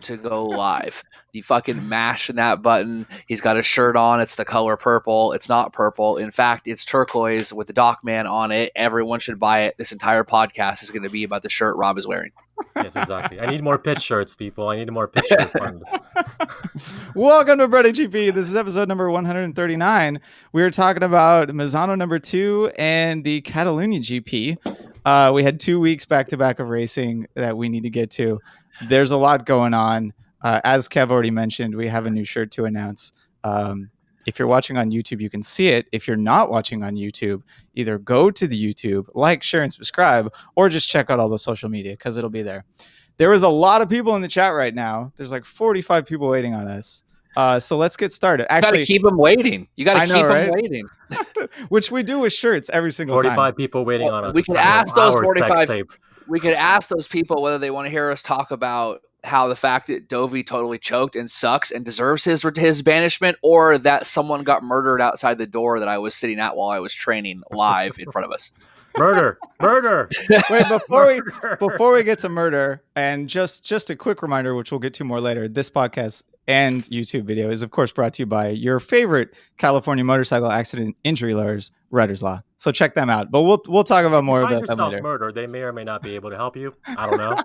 to go live. You fucking mash that button. He's got a shirt on. It's the color purple. It's not purple. In fact, it's turquoise with the Dockman on it. Everyone should buy it. This entire podcast is going to be about the shirt Rob is wearing. Yes, exactly. I need more pitch shirts, people. I need more pitch shirts. Welcome to BrotoGP. This is episode number 139. We were talking about Misano number 2 and the Catalunya GP. We had 2 weeks back-to-back of racing that we need to get to. There's a lot going on. As Kev already mentioned, we have a new shirt to announce. If you're watching on YouTube, you can see it. If you're not watching on YouTube, either go to the YouTube, like, share, and subscribe, or just check out all the social media because it'll be there. There is a lot of people in the chat right now. There's like 45 people waiting on us. So let's get started. Actually, you got to keep them waiting. You got to keep them waiting. Which we do with shirts every single 45 time. people waiting on us. We could ask those 45. We could ask those people whether they want to hear us talk about how the fact that Dovi totally choked and sucks and deserves his banishment, or that someone got murdered outside the door that I was sitting at while I was training live in front of us. Murder. Wait, before we get to murder, and just a quick reminder, which we'll get to more later, this podcast and YouTube video is of course brought to you by your favorite California motorcycle accident injury lawyers, Writer's Law. So check them out. But we'll talk about more about that later. Murder, they may or may not be able to help you. I don't know.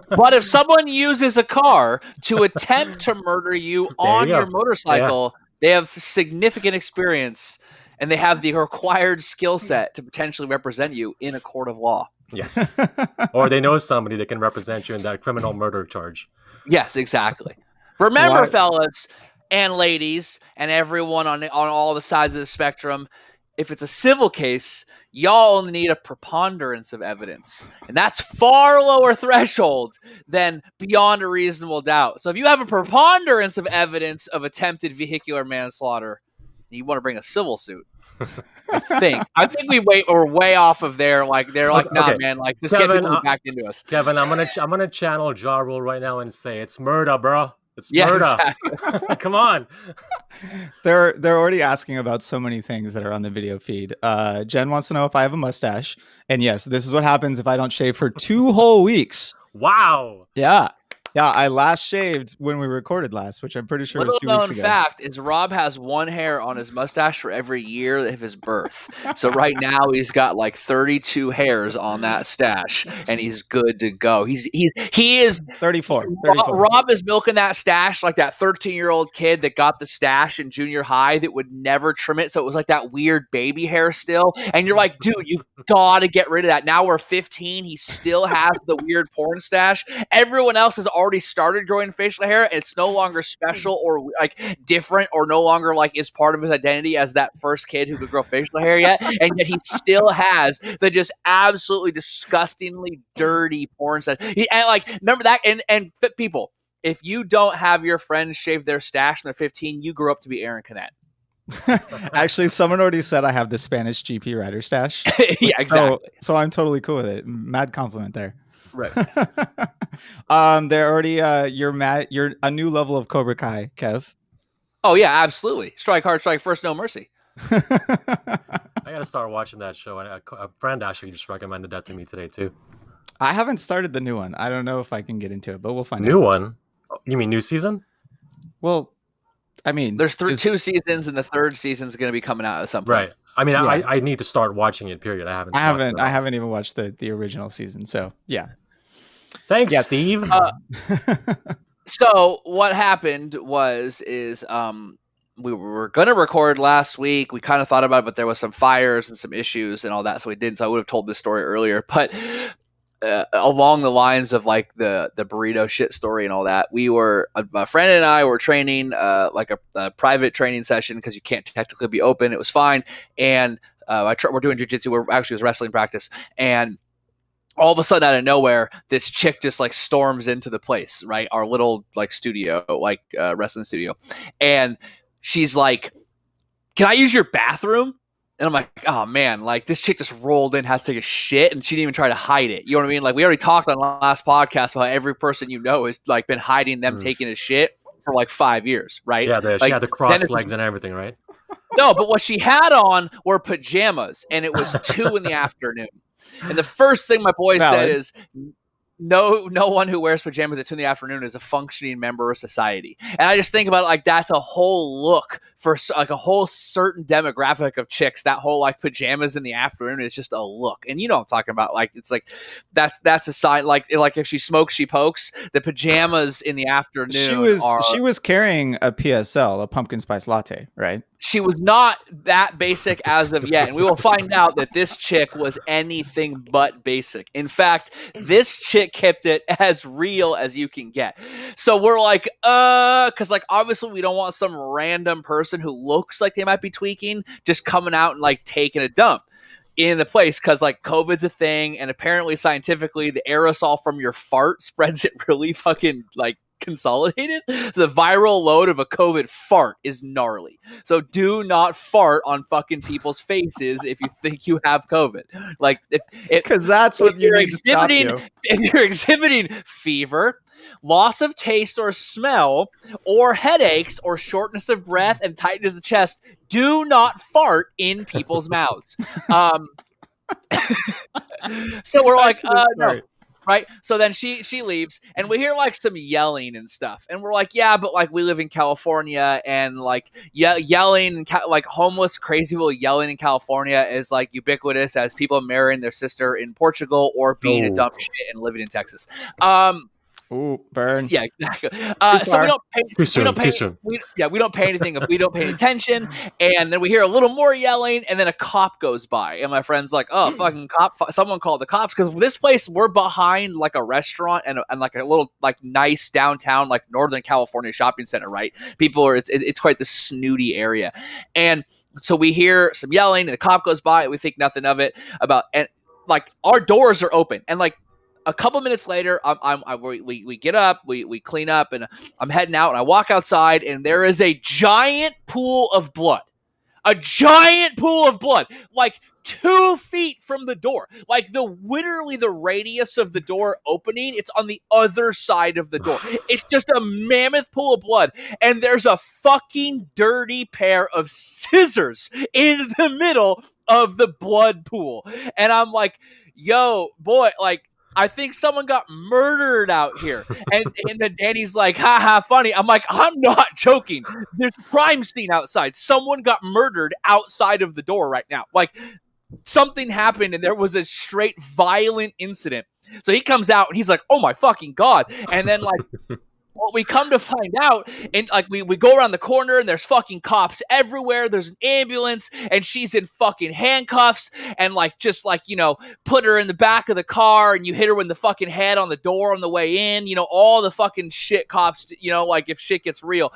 But if someone uses a car to attempt to murder you on your motorcycle, they have significant experience and they have the required skill set to potentially represent you in a court of law. Yes. Or they know somebody that can represent you in that criminal murder charge. Yes, exactly. Remember, fellas and ladies and everyone on all the sides of the spectrum, if it's a civil case, y'all only need a preponderance of evidence. And that's far lower threshold than beyond a reasonable doubt. So if you have a preponderance of evidence of attempted vehicular manslaughter, you want to bring a civil suit. I think we're way off of there. Like they're like, nah, man. Like just Kevin, get people back into us. Kevin, I'm gonna channel Ja Rule right now and say it's murder, bro. It's murder. Exactly. Come on. They're already asking about so many things that are on the video feed. Jen wants to know if I have a mustache, and yes, this is what happens if I don't shave for 2 whole weeks. Wow. Yeah, I last shaved when we recorded last, which I'm pretty sure was 2 weeks ago. Little known fact is Rob has 1 hair on his mustache for every year of his birth. So right now he's got like 32 hairs on that stash, and he's good to go. He is 34. Rob is milking that stash like that 13-year-old kid that got the stash in junior high that would never trim it, so it was like that weird baby hair still. And you're like, dude, you've got to get rid of that. Now we're 15. He still has the weird porn stash. Everyone else has already started growing facial hair, and it's no longer special or like different, or no longer like is part of his identity as that first kid who could grow facial hair yet, and yet he still has the just absolutely disgustingly dirty porn stash. And like, remember that, and people, if you don't have your friends shave their stash when they're 15, you grew up to be Aaron Canet. Actually, someone already said I have the Spanish GP rider stash. Yeah, exactly. So I'm totally cool with it. Mad compliment there. Right. They're already you're a new level of Cobra Kai, Kev. Oh yeah, absolutely. Strike hard, strike first, no mercy. I gotta start watching that show. A friend actually just recommended that to me today too. I haven't started the new one. I don't know if I can get into it, but we'll find out. New one? You mean new season? Well, I mean, there's 2 seasons, and the 3rd season is going to be coming out at some point. Right. I mean, yeah. I need to start watching it. Period. I haven't even watched the original season. So yeah. Thanks, Steve. So what happened is we were going to record last week. We kind of thought about it, but there was some fires and some issues and all that, so we didn't. So I would have told this story earlier, but along the lines of like the burrito shit story and all that, my friend and I were training like a private training session because you can't technically be open. It was fine, and we're doing jiu-jitsu. It was wrestling practice, and all of a sudden out of nowhere, this chick just like storms into the place, right? Our little like studio, like wrestling studio. And she's like, "Can I use your bathroom?" And I'm like, oh man, like this chick just rolled in, has to take a shit, and she didn't even try to hide it. You know what I mean? Like we already talked on the last podcast about how every person you know has like been hiding them taking a shit for like 5 years, right? Yeah, she had the cross legs and everything, right? No, but what she had on were pajamas, and it was 2 in the afternoon. And the first thing my boy said is, no one who wears pajamas at 2 in the afternoon is a functioning member of society. And I just think about it like that's a whole look for like a whole certain demographic of chicks. That whole like pajamas in the afternoon is just a look. And you know what I'm talking about. Like it's like that's a sign. Like if she smokes, she pokes. The pajamas in the afternoon. She was carrying a PSL, a pumpkin spice latte, right? She was not that basic as of yet, and we will find out that this chick was anything but basic. In fact, this chick kept it as real as you can get. So we're like, because like obviously we don't want some random person who looks like they might be tweaking just coming out and like taking a dump in the place, because like COVID's a thing, and apparently scientifically the aerosol from your fart spreads it really fucking like consolidated. So the viral load of a COVID fart is gnarly. So do not fart on fucking people's faces if you think you have COVID. Like because that's what you need to stop you. If you're exhibiting fever, loss of taste or smell, or headaches, or shortness of breath and tightness of the chest, do not fart in people's mouths. So we're like, no. Right. So then she leaves, and we hear like some yelling and stuff, and we're like, yeah, but like we live in California, and like yelling, like homeless crazy people yelling in California is like ubiquitous as people marrying their sister in Portugal or being a dumb shit and living in Texas. Ooh, burn. Yeah, exactly. So we don't pay. We don't pay anything if we don't pay attention. And then we hear a little more yelling, and then a cop goes by, and my friend's like, "Oh, fucking cop! Someone called the cops!" Because this place, we're behind like a restaurant and like a little like nice downtown like Northern California shopping center. Right? People are. It's quite the snooty area, and so we hear some yelling, and the cop goes by. And we think nothing of it and like our doors are open, and like. A couple minutes later, we get up, we clean up, and I'm heading out, and I walk outside, and there is a giant pool of blood. A giant pool of blood, like 2 feet from the door. Like literally the radius of the door opening, it's on the other side of the door. It's just a mammoth pool of blood, and there's a fucking dirty pair of scissors in the middle of the blood pool. And I'm like, yo, boy, like, I think someone got murdered out here. And then Danny's like, haha, funny. I'm like, I'm not joking. There's a crime scene outside. Someone got murdered outside of the door right now. Like, something happened, and there was a straight violent incident. So he comes out, and he's like, oh my fucking God. And then, like, what we come to find out, and like we go around the corner, and there's fucking cops everywhere. There's an ambulance, and she's in fucking handcuffs, and like just like, you know, put her in the back of the car, and you hit her with the fucking head on the door on the way in. You know, all the fucking shit cops, you know, like if shit gets real.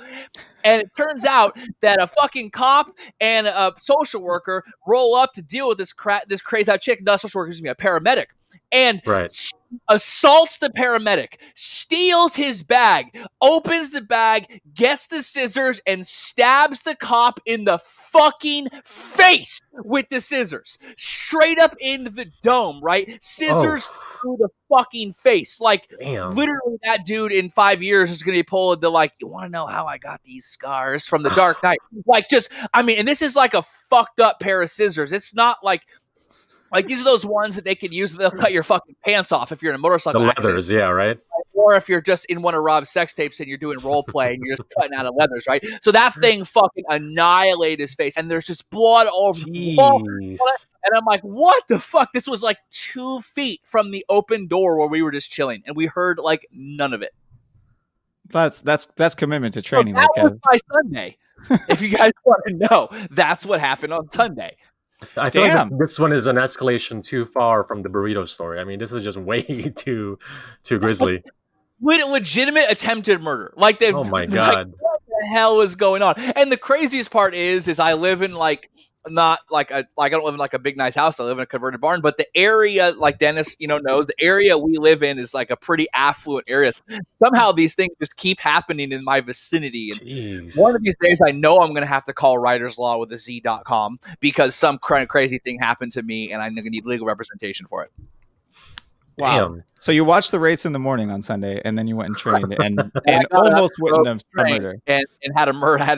And it turns out that a fucking cop and a social worker roll up to deal with this crazy out chick, not a social worker, excuse me, a paramedic. And assaults the paramedic, steals his bag, opens the bag, gets the scissors, and stabs the cop in the fucking face with the scissors. Straight up into the dome, right? Scissors through the fucking face. Like, literally that dude in 5 years is going to be pulled the, like, you want to know how I got these scars from the Dark Knight? Like, just, I mean, and this is like a fucked up pair of scissors. It's not like these are those ones that they can use. They'll cut your fucking pants off if you're in a motorcycle accident. The leathers, yeah, right? Or if you're just in one of Rob's sex tapes and you're doing role play and you're just cutting out of leathers, right? So that thing fucking annihilated his face, and there's just blood all over the wall. And I'm like, what the fuck? This was like 2 feet from the open door where we were just chilling, and we heard like none of it. That's commitment to training. So that was my Sunday. If you guys want to know, that's what happened on Sunday. I feel like this one is an escalation too far from the burrito story. I mean, this is just way too grisly. Legitimate attempted murder. Like they. Oh my God! Like, what the hell is going on? And the craziest part is I live in like. Not like I don't live in like a big nice house. I live in a converted barn, but the area, like Dennis, you know, knows the area we live in is like a pretty affluent area. Somehow these things just keep happening in my vicinity. And one of these days I know I'm going to have to call Writer's Law with a Z.com because some crazy thing happened to me and I'm going to need legal representation for it. Wow. Damn. So you watched the race in the morning on Sunday, and then you went and trained and almost witnessed a murder. And had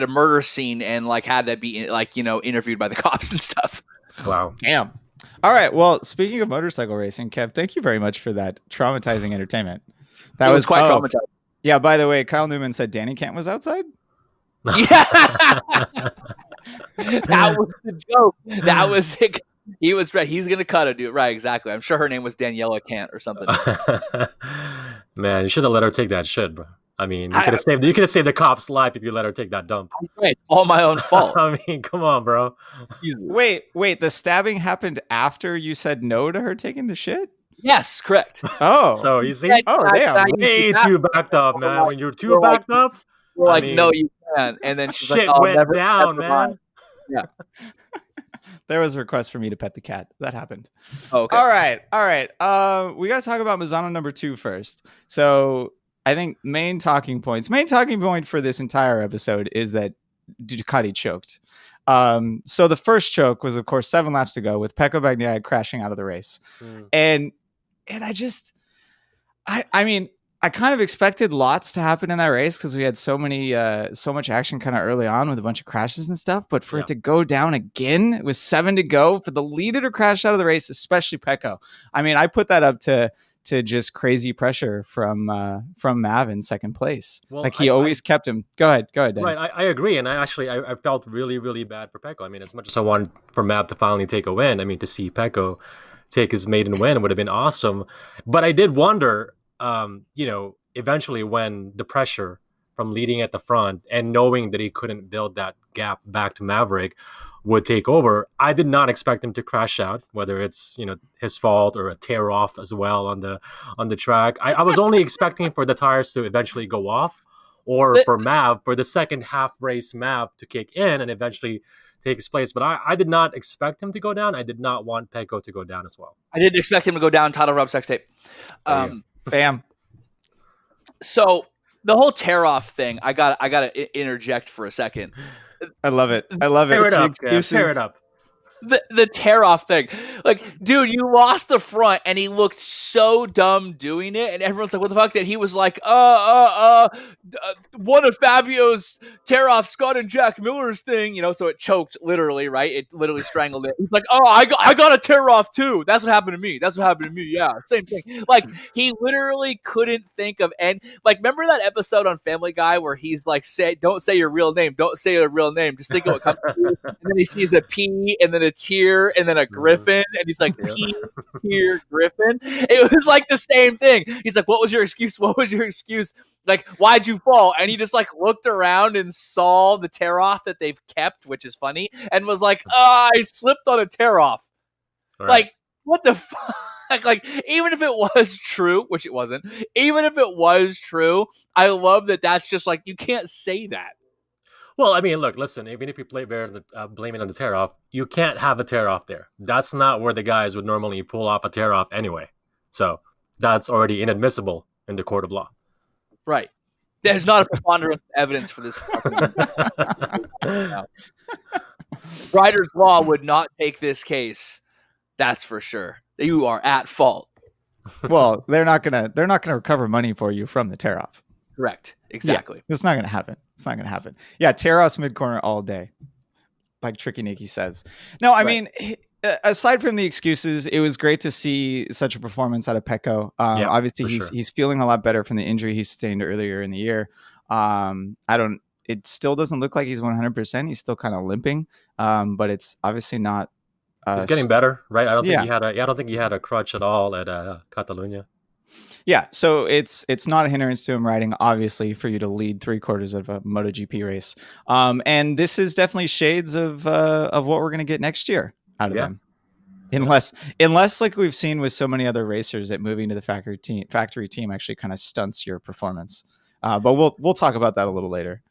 a murder scene and like had to be like, you know, interviewed by the cops and stuff. Wow. Damn. All right. Well, speaking of motorcycle racing, Kev, thank you very much for that traumatizing entertainment. That It was quite traumatizing. Yeah. By the way, Kyle Newman said Danny Kent was outside. Yeah, that was the joke. That was it. He was right. He's gonna cut it, dude. Right, exactly. I'm sure her name was Daniela Kant or something. Man, you should have let her take that shit, bro. I mean, you could have saved the cop's life if you let her take that dump. It's all my own fault. I mean, come on, bro. Wait. The stabbing happened after you said no to her taking the shit? Yes, correct. Oh. So you see? Oh, damn. Way too backed up, man. When you're too backed up, we're like, no, you can't. And then she's shit like, oh, went down, man. Yeah. There was a request for me to pet the cat. That happened. Oh, okay. All right. We got to talk about Misano number 2 first. So I think main talking point for this entire episode is that Ducati choked. So the first choke was, of course, 7 laps to go with Pecco Bagnaia crashing out of the race. And I mean, I kind of expected lots to happen in that race because we had so much action kind of early on with a bunch of crashes and stuff. But for it to go down again with 7 to go, for the leader to crash out of the race, especially Pecco, I mean, I put that up to just crazy pressure from Mav in second place. Well, like he always kept him. Go ahead, Dennis. Right, I agree, and I felt really, really bad for Pecco. I mean, as much as I wanted for Mav to finally take a win, I mean, to see Pecco take his maiden win would have been awesome. But I did wonder, eventually when the pressure from leading at the front and knowing that he couldn't build that gap back to Maverick would take over, I did not expect him to crash out, whether it's his fault or a tear off as well on the track. I was only expecting for the tires to eventually go off, or for Mav, for the second half race Mav to kick in and eventually take his place. But I did not expect him to go down. I did not want Pecco to go down as well. I didn't expect him to go down. Title rub sex tape. Bam. So the whole tear off thing, I gotta interject for a second. I love it. Tear it up. The tear off thing, like, dude, you lost the front, and he looked so dumb doing it, and everyone's like, "What the fuck?" That he was like, one of Fabio's tear off Scott and Jack Miller's thing, so it choked literally, right? It literally strangled it. He's like, "Oh, I got a tear off too. That's what happened to me. Yeah, same thing." Like, he literally couldn't think of, and like, remember that episode on Family Guy where he's like, "Don't say your real name. Don't say your real name. Just think of what comes to you." And then he sees a P, and then a tear, and then a griffin, and he's like, P, tear, griffin. It was like the same thing. He's like, what was your excuse? Like, why'd you fall? And he just like looked around and saw the tear off that they've kept, which is funny, and was like, I slipped on a tear off. Right. Like, what the fuck? Like, even if it was true, which it wasn't, even if it was true, I love that that's just like, you can't say that. Well, I mean, look, listen, even if you blame it on the tear-off, you can't have a tear-off there. That's not where the guys would normally pull off a tear-off anyway. So that's already inadmissible in the court of law. Right. There's not a preponderance of evidence for this. Ryder's Law would not take this case. That's for sure. You are at fault. Well, they're not gonna recover money for you from the tear-off. Correct. Exactly. Yeah, it's not gonna happen. Yeah, tear offs mid corner all day, like Tricky Nicky says. No, I mean, aside from the excuses, it was great to see such a performance out of Pecco. Obviously, he's feeling a lot better from the injury he sustained earlier in the year. It still doesn't look like he's 100%. He's still kind of limping, but it's obviously not. He's getting better, right? I don't think he had a crutch at all at Catalunya. Yeah, so it's not a hindrance to him riding, obviously, for you to lead 3/4 of a MotoGP race. And this is definitely shades of what we're going to get next year out of them. Unless like we've seen with so many other racers, that moving to the factory team actually kind of stunts your performance. But we'll talk about that a little later.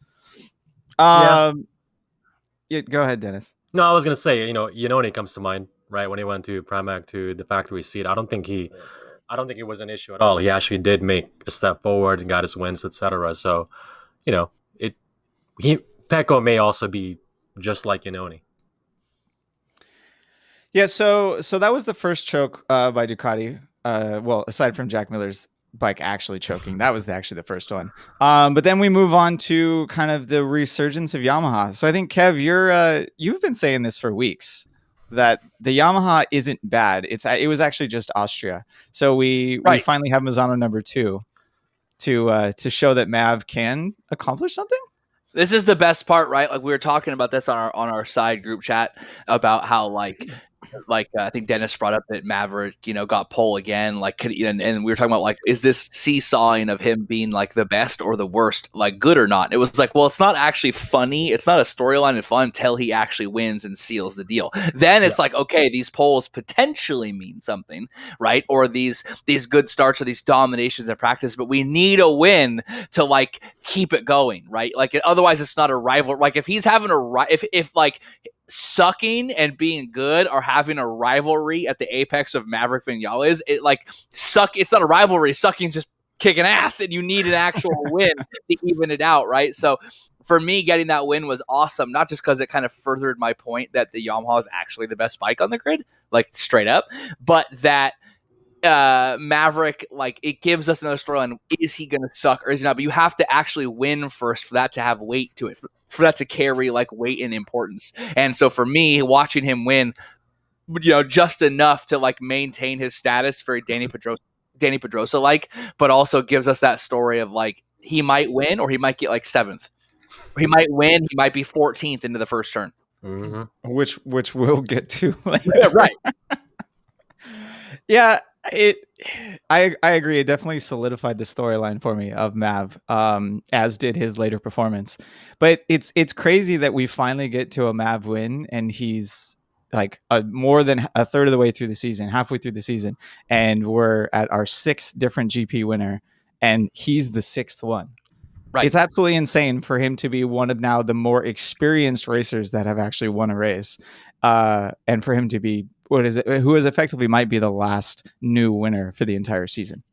Yeah, go ahead, Dennis. No, I was going to say, Iannone comes to mind, right? When he went to Pramac to the factory seat, I don't think it was an issue at all. He actually did make a step forward and got his wins, etc. So, Pecco may also be just like Iannone. Yeah, so that was the first choke by Ducati. Well, aside from Jack Miller's bike actually choking, that was actually the first one. But then we move on to kind of the resurgence of Yamaha. So I think, Kev, you've been saying this for weeks. that the Yamaha isn't bad. It was actually just Austria. So we finally have Misano number 2 to show that Mav can accomplish something. This is the best part, right? Like we were talking about this on our side group chat about how like I think Dennis brought up that Maverick, got pole again. Like, and we were talking about like, is this seesawing of him being like the best or the worst, like good or not? It was like, well, it's not actually funny. It's not a storyline and fun until he actually wins and seals the deal. Then it's like, okay, these poles potentially mean something, right? Or these good starts or these dominations in practice, but we need a win to like keep it going, right? Like otherwise, it's not a rival. Like if he's having if like sucking and being good are having a rivalry at the apex of Maverick Vinales, it's not a rivalry. Sucking's just kicking ass, and you need an actual win to even it out, right? So for me, getting that win was awesome, not just because it kind of furthered my point that the Yamaha is actually the best bike on the grid, like straight up, but that Maverick, like it gives us another storyline. Is he going to suck or is he not? But you have to actually win first for that to have weight to it, for that to carry like weight and importance. And so for me, watching him win, just enough to like maintain his status for Danny Pedrosa like, but also gives us that story of like he might win or he might get like 7th. Or he might win, he might be 14th into the first turn. Mm-hmm. Which we'll get to later. Yeah, right. Yeah, I agree. It definitely solidified the storyline for me of Mav, as did his later performance. But it's crazy that we finally get to a Mav win, and he's like more than a third of the way through the season, halfway through the season, and we're at our 6th different GP winner, and he's the 6th one. Right. It's absolutely insane for him to be one of now the more experienced racers that have actually won a race, and for him to be who is effectively might be the last new winner for the entire season.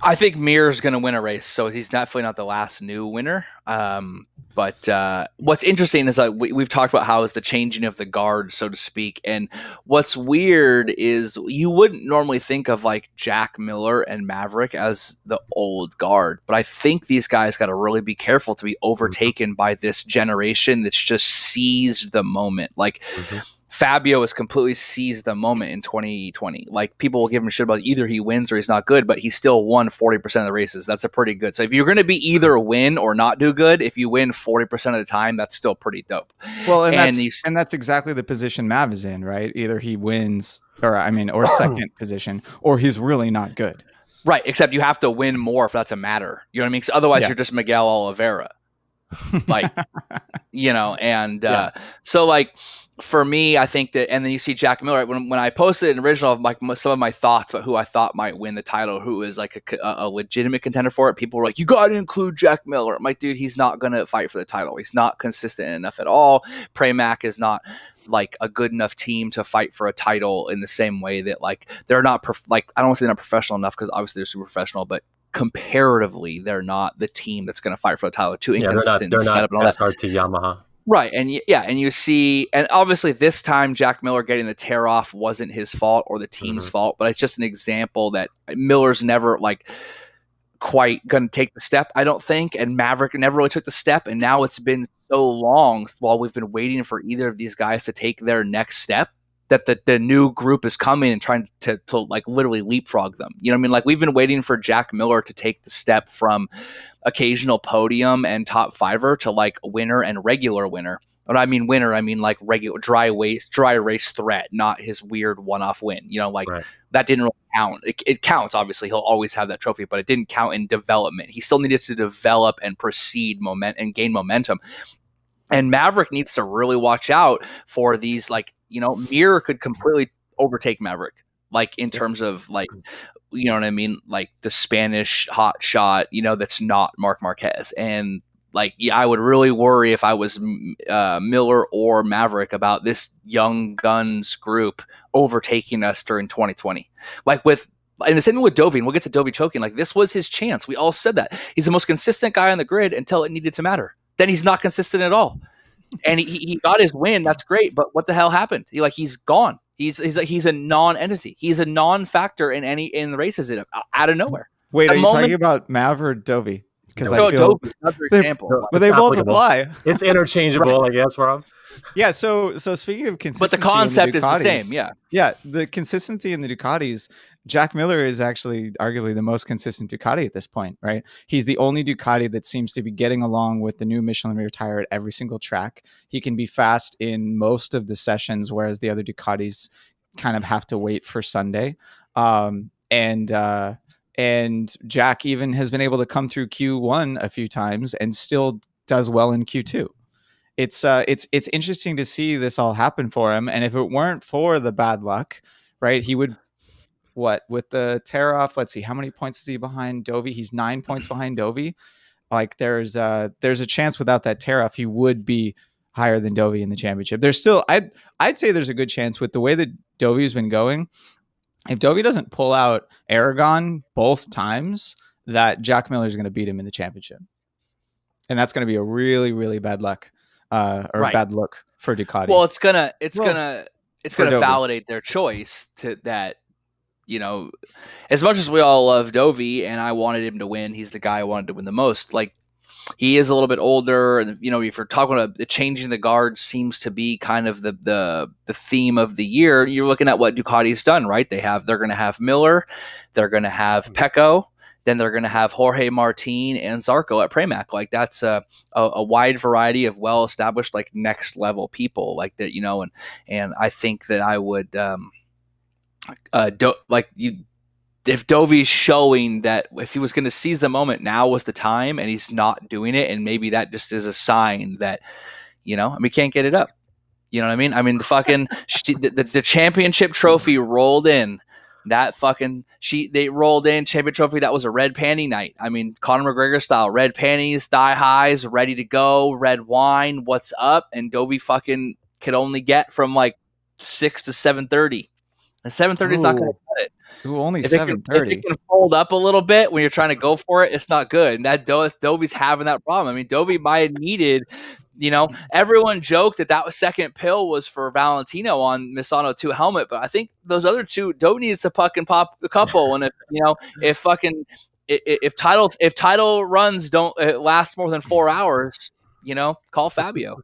I think Mir's going to win a race, so he's definitely not the last new winner. But what's interesting is like we've talked about how is the changing of the guard, so to speak. And what's weird is you wouldn't normally think of like Jack Miller and Maverick as the old guard, but I think these guys got to really be careful to be overtaken by this generation that's just seized the moment. Like. Mm-hmm. Fabio has completely seized the moment in 2020. Like people will give him shit about either he wins or he's not good, but he still won 40% of the races. That's a pretty good. So if you're going to be either win or not do good, if you win 40% of the time, that's still pretty dope. Well, and that's exactly the position Mav is in, right? Either he wins or second position, or he's really not good. Right. Except you have to win more for that to matter. You know what I mean? 'Cause otherwise you're just Miguel Oliveira. Like, so like, for me, I think that, and then you see Jack Miller, when I posted an original of like some of my thoughts about who I thought might win the title, who is like a legitimate contender for it, people were like, you got to include Jack Miller. I'm like, dude, he's not going to fight for the title. He's not consistent enough at all. Pramac is not like a good enough team to fight for a title in the same way that like they're not I don't want to say they're not professional enough, because obviously they're super professional, but comparatively they're not the team that's going to fight for a title. Too inconsistent. They're not as hard to Yamaha. Right, and you see, and obviously this time Jack Miller getting the tear off wasn't his fault or the team's fault, but it's just an example that Miller's never like quite going to take the step, I don't think, and Maverick never really took the step, and now it's been so long while we've been waiting for either of these guys to take their next step that the new group is coming and trying to like literally leapfrog them. You know what I mean? Like we've been waiting for Jack Miller to take the step from occasional podium and top fiver to like winner and regular winner. When I mean winner, I mean like regular dry race threat, not his weird one-off win. That didn't really count. It counts, obviously. He'll always have that trophy, but it didn't count in development. He still needed to develop and proceed and gain momentum. And Maverick needs to really watch out for these, like, Mir could completely overtake Maverick, like in terms of like, you know what I mean? Like the Spanish hot shot, that's not Marc Marquez. And like, I would really worry if I was Miller or Maverick about this young guns group overtaking us during 2020. And the same thing with Dovi, and we'll get to Dovi choking. Like this was his chance. We all said that. He's the most consistent guy on the grid until it needed to matter. Then he's not consistent at all. And he got his win. That's great. But what the hell happened? He's gone. He's a non-entity. He's a non-factor in the races out of nowhere. Wait, are you talking about Mav or Dovi? because No, I feel Another example. No, but it's they both applicable. apply. It's interchangeable, I guess, Rob. Yeah, so speaking of consistency, But the concept in the is the Ducatis, same, yeah. Yeah, the consistency in the Ducatis, Jack Miller is actually arguably the most consistent Ducati at this point, right? He's the only Ducati that seems to be getting along with the new Michelin rear tire at every single track. He can be fast in most of the sessions, whereas the other Ducatis kind of have to wait for Sunday. And Jack even has been able to come through Q1 a few times and still does well in Q2. It's interesting to see this all happen for him. And if it weren't for the bad luck, right, he would with the tear off. Let's see, how many points is he behind Dovi? He's 9 points behind Dovi. Like there's a chance without that tear off, he would be higher than Dovi in the championship. There's still, I'd say there's a good chance with the way that Dovi's been going. If Dovi doesn't pull out Aragon both times, that Jack Miller is going to beat him in the championship. And that's going to be a really, really bad luck. Bad look for Ducati. Well, it's gonna Dovi. validate their choice to that. As much as we all love Dovi and I wanted him to win, he's the guy I wanted to win the most. Like, he is a little bit older, and if you're talking about changing the guard seems to be kind of the theme of the year. You're looking at what Ducati's done, right? They're going to have Miller, they're going to have Pecco. Then they're going to have Jorge Martin and Zarco at Pramac. Like, that's a wide variety of well-established, like, next level people like that, and I think that I would, if Dovi's showing that if he was going to seize the moment, now was the time, and he's not doing it, and maybe that just is a sign that, we can't get it up. You know what I mean? I mean, the fucking the championship trophy rolled in. That fucking they rolled in championship trophy. That was a red panty night. I mean, Conor McGregor style, red panties, thigh highs, ready to go, red wine. What's up? And Dovi fucking could only get from like 6 to 7:30. And 7:30 is not going to cut it. Ooh, only 7:30. If it can fold up a little bit when you're trying to go for it, it's not good. And that Dovi's having that problem. I mean, Dovi might have needed. Everyone joked that second pill was for Valentino on Misano 2 helmet, but I think those other two, Dovi needs to fucking pop a couple. And if title runs don't last more than 4 hours, call Fabio.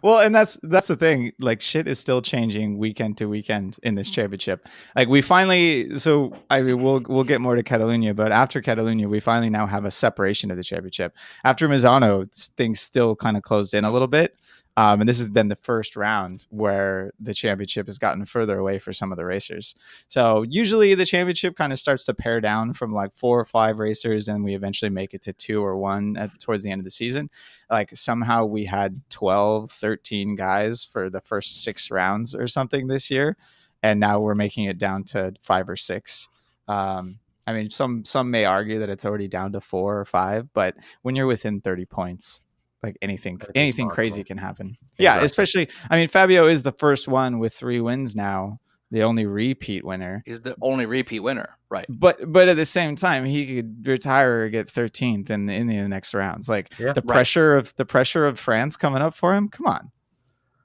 Well, and that's the thing. Like, shit is still changing weekend to weekend in this championship. Like, we finally, we'll get more to Catalunya, but after Catalunya, we finally now have a separation of the championship. After Misano, things still kind of closed in a little bit. And this has been the first round where the championship has gotten further away for some of the racers. So usually the championship kind of starts to pare down from like 4 or 5 racers, and we eventually make it to 2 or 1 towards the end of the season. Like, somehow we had 12, 13 guys for the first 6 rounds or something this year. And now we're making it down to 5 or 6. I mean, some may argue that it's already down to 4 or 5, but when you're within 30 points, like anything crazy can happen. Exactly. Yeah, especially, I mean, Fabio is the first one with 3 wins now, the only repeat winner. He's the only repeat winner, right? But at the same time, he could retire or get 13th in the next rounds. Like, the pressure of France coming up for him. Come on.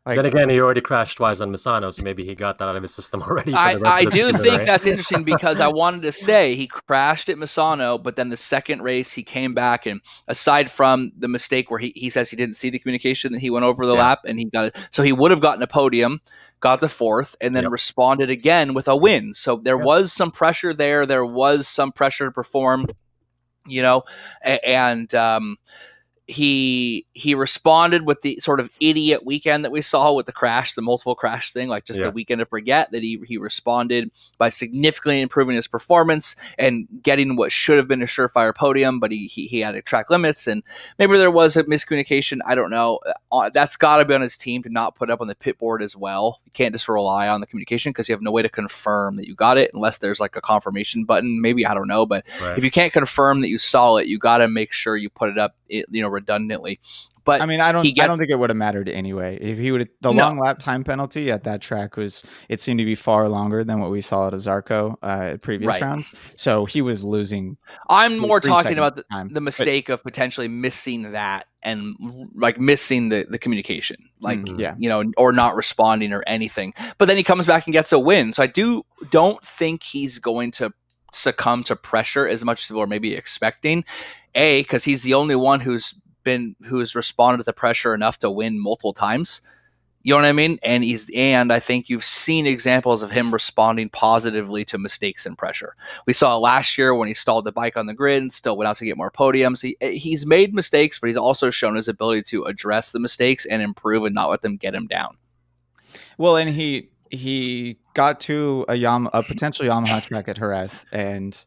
Like, then again, he already crashed twice on Misano, so maybe he got that out of his system already. I do think that's interesting, because I wanted to say he crashed at Misano, but then the second race he came back, and aside from the mistake where he says he didn't see the communication, that he went over the lap and he got it. So he would have gotten a podium, got the 4th, and then responded again with a win. So there was some pressure there. There was some pressure to perform, and he responded with the sort of idiot weekend that we saw with the multiple crash thing, like just the weekend of Breguet, that he responded by significantly improving his performance and getting what should have been a surefire podium, but he had track limits, and maybe there was a miscommunication. I don't know. That's got to be on his team to not put up on the pit board as well. You can't just rely on the communication, because you have no way to confirm that you got it unless there's like a confirmation button. Maybe, I don't know, but if you can't confirm that you saw it, you got to make sure you put it up, redundantly. But I mean, I don't think it would have mattered anyway. If he would, long lap time penalty at that track it seemed to be far longer than what we saw at Zarco at previous rounds. So he was losing. I'm more talking about the mistake of potentially missing that, and like missing the communication, like, or not responding or anything. But then he comes back and gets a win. So I don't think he's going to succumb to pressure as much as people are maybe expecting. Because he's the only one who's responded to the pressure enough to win multiple times. You know what I mean? And I think you've seen examples of him responding positively to mistakes and pressure. We saw it last year when he stalled the bike on the grid and still went out to get more podiums. He's made mistakes, but he's also shown his ability to address the mistakes and improve and not let them get him down. Well, and he got to a potential Yamaha track at Jerez and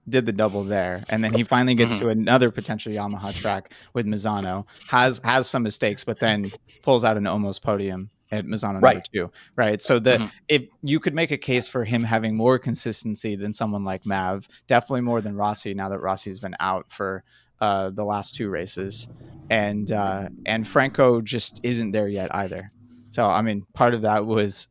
did the double there, and then he finally gets to another potential Yamaha track with Misano, has some mistakes, but then pulls out an almost podium at Misano number 2, right? So if you could make a case for him having more consistency than someone like Mav, definitely more than Rossi, now that Rossi's been out for the last 2 races, and Franco just isn't there yet either. So, I mean, part of that was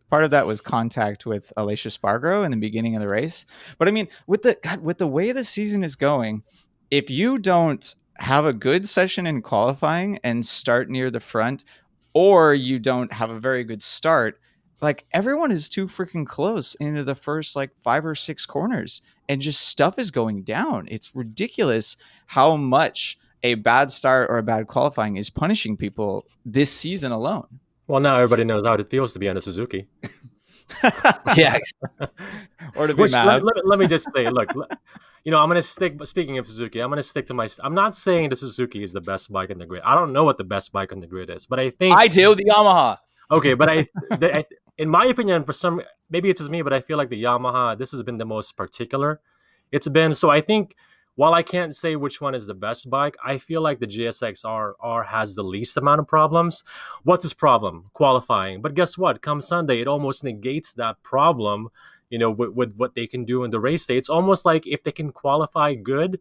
contact with Aleix Espargaro in the beginning of the race. But I mean, with the way the season is going, if you don't have a good session in qualifying and start near the front, or you don't have a very good start, like everyone is too freaking close into the first like 5 or 6 corners, and just stuff is going down. It's ridiculous how much a bad start or a bad qualifying is punishing people this season alone. Well, now everybody knows how it feels to be on a Suzuki. Yeah. Or to be mad. Let me just say, look, I'm going to stick, speaking of Suzuki, I'm going to stick to I'm not saying the Suzuki is the best bike on the grid. I don't know what the best bike on the grid is, but I think... I do, the Yamaha. Okay, but in my opinion, maybe it's just me, but I feel like the Yamaha, this has been the most particular it's been. So I think... While I can't say which one is the best bike, I feel like the GSX-R has the least amount of problems. What's its problem? Qualifying. But guess what? Come Sunday, it almost negates that problem, with what they can do in the race day. It's almost like if they can qualify good,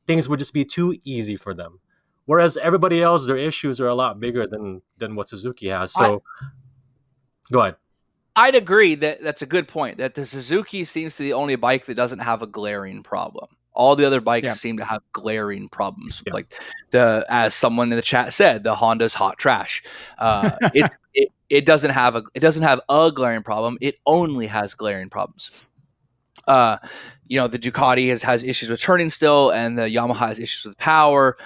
things would just be too easy for them. Whereas everybody else, their issues are a lot bigger than what Suzuki has. So, go ahead. I'd agree that's a good point, that the Suzuki seems to be the only bike that doesn't have a glaring problem. All the other bikes seem to have glaring problems. Yeah. Like as someone in the chat said, the Honda's hot trash. It doesn't have a glaring problem. It only has glaring problems. The Ducati has issues with turning still, and the Yamaha has issues with power.